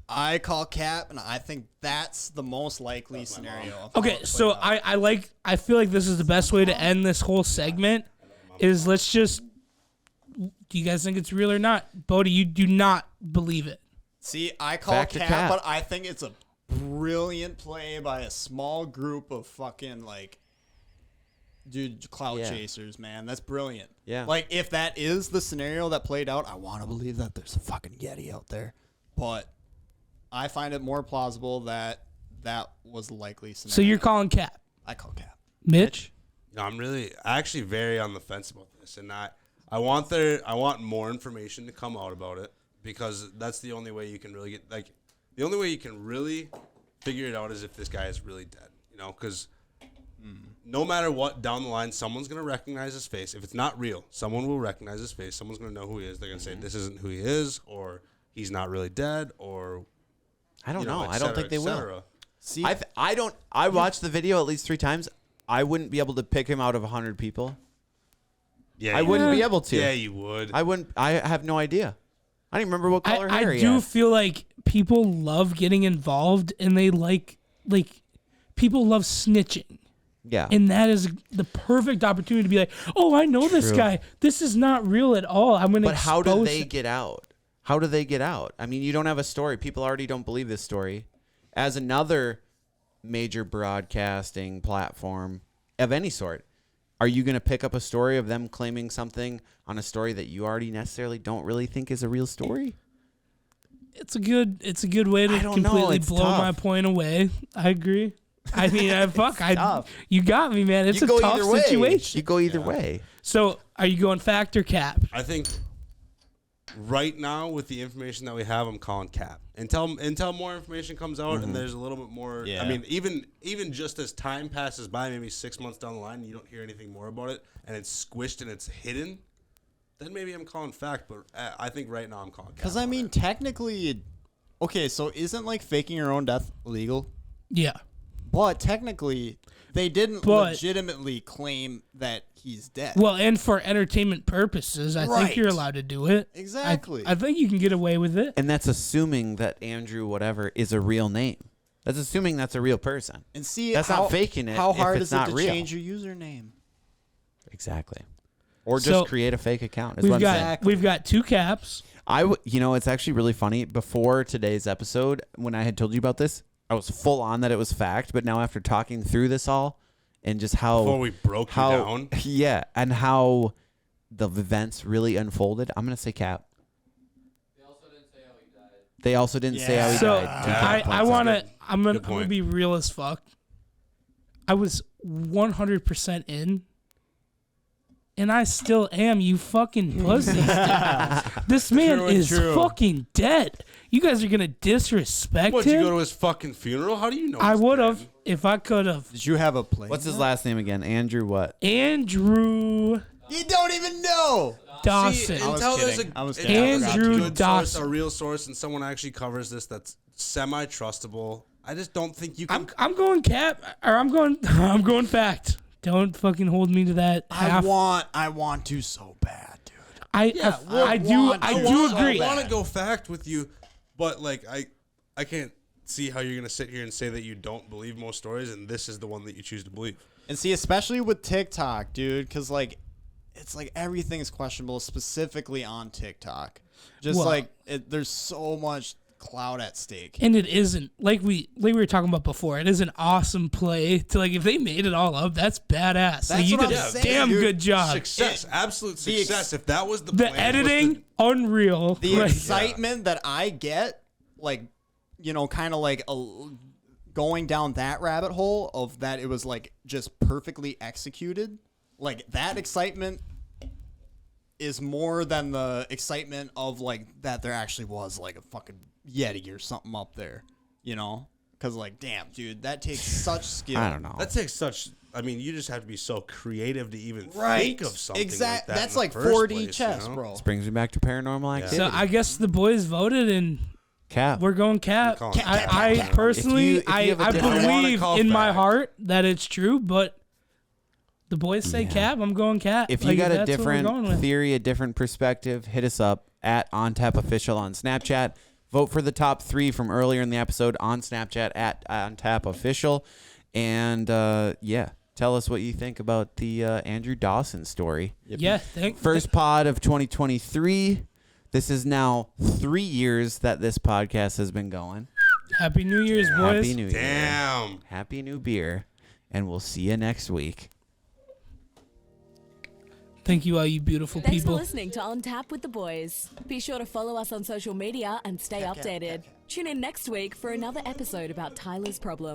I call cap, and I think that's the most likely scenario. of how Okay, it so played out. I feel like this is the best way to end this whole segment. Is let's just. Do you guys think it's real or not, Bodie? You do not believe it. See, I call Fact or cap, cap? but I think it's a brilliant play by a small group of fucking clout Yeah. chasers, man. That's brilliant. Yeah. Like if that is the scenario that played out, I want to believe that there's a fucking Yeti out there, but I find it more plausible that that was the likely scenario. So you're calling cap, I call cap. Mitch? No, I'm actually very on the fence about this, and I want more information to come out about it because that's the only way you can really get the only way you can really figure it out is if this guy is really dead, because no matter what down the line, someone's gonna recognize his face. If it's not real, someone will recognize his face. Someone's gonna know who he is. They're gonna say this isn't who he is, or he's not really dead, or I don't know. et I don't cetera, think they et will. cetera. See, I don't. I watched the video at least 3 times. I wouldn't be able to pick him out of 100 people. Yeah, I wouldn't be able to. Yeah, you would. I wouldn't. I have no idea. I don't even remember what color hair I he do had. feel like people love getting involved and they like people love snitching. Yeah. And that is the perfect opportunity to be like, oh, I know this True. guy. This is not real at all. I'm going to But how do expose they him." get out? How do they get out? I mean, you don't have a story. People already don't believe this story. As another major broadcasting platform of any sort, are you going to pick up a story of them claiming something on a story that you already necessarily don't really think is a real story? It's a good way to I don't know. completely It's blow tough. my point away. I agree. I mean, tough. you got me, man. It's you a go tough either way. situation. You go either way. So, are you going fact or cap? I think right now with the information that we have, I'm calling cap until more information comes out and there's a little bit more. Yeah. I mean, even just as time passes by, maybe 6 months down the line, and you don't hear anything more about it, and it's squished and it's hidden, then maybe I'm calling fact. But I think right now I'm calling cap. because I mean, technically, okay, so isn't like faking your own death illegal? Yeah. But technically, they didn't But- legitimately claim that he's dead. Well, and for entertainment purposes, I think Right. you're allowed to do it. Exactly. I think you can get away with it. And that's assuming that Andrew whatever is a real name. That's assuming that's a real person. And see, That's how, not faking it How if hard it's is it not to real. change your username? Exactly. Or just So, create a fake account. Is We've what I'm got saying. we've got 2 caps. It's actually really funny. Before today's episode, when I had told you about this, I was full on that it was fact. But now after talking through this all, and just Before we broke you down. yeah, and how the events really unfolded, I'm gonna say cap. They also didn't say how he So died. I want to. I'm gonna point. be real as fuck. I was 100% in, and I still am. You fucking pussies. This man True and is true. fucking dead. You guys are gonna disrespect What, you him. go to his fucking funeral? How do you know? I he's would dead? have if I could have. Did you have a play? What's his last name again? Andrew what? Andrew You don't even know. Dawson. I was Until there's kidding. I was until kidding. there's a Andrew good Dawson. source, a real source, and someone actually covers this that's semi-trustable. I just don't think you can. I'm going cap or I'm going fact. Don't fucking hold me to that half. I want to so bad, dude. I do agree. I want to go fact with you, but like I can't see how you're gonna sit here and say that you don't believe most stories, and this is the one that you choose to believe. And see, especially with TikTok, dude, because like, it's like everything is questionable, specifically on TikTok. Just Well- like there's so much clout at stake. And it isn't like we were talking about before. It is an awesome play to like if they made it all up, that's badass. Like, you what did I'm a saying, damn dude. good job. Success, absolute the success. If that was the The plan, editing, unreal. The Like, excitement that I get, like, kind of like going down that rabbit hole of that it was like just perfectly executed, like that excitement is more than the excitement of like that there actually was like a fucking Yeti or something up there, because like, damn, dude, that takes such skill. I don't know. that takes such. I mean, you just have to be so creative to even think of something like that. That's in the like first 4D place, chess, bro. This brings me back to paranormal activity. so I guess the boys voted and Cap. we're going Cap. We're calling I personally, If you have a I different- I wanna believe call in my back. heart that it's true, but the boys say Yeah. Cap. I'm going Cap. If Like, you got a that's what we're going different with. theory, a different perspective, hit us up at OnTapOfficial on Snapchat. Vote for the top 3 from earlier in the episode on Snapchat at OnTapOfficial. And tell us what you think about the Andrew Dawson story. Yeah, First pod of 2023. This is now 3 years that this podcast has been going. Happy New Year's, boys. Happy New Year. Damn. Happy New Beer. And we'll see you next week. Thank you, all you beautiful Thanks people. for listening to On Tap with the Boys. Be sure to follow us on social media and stay updated. Tune in next week for another episode about Tyler's problems.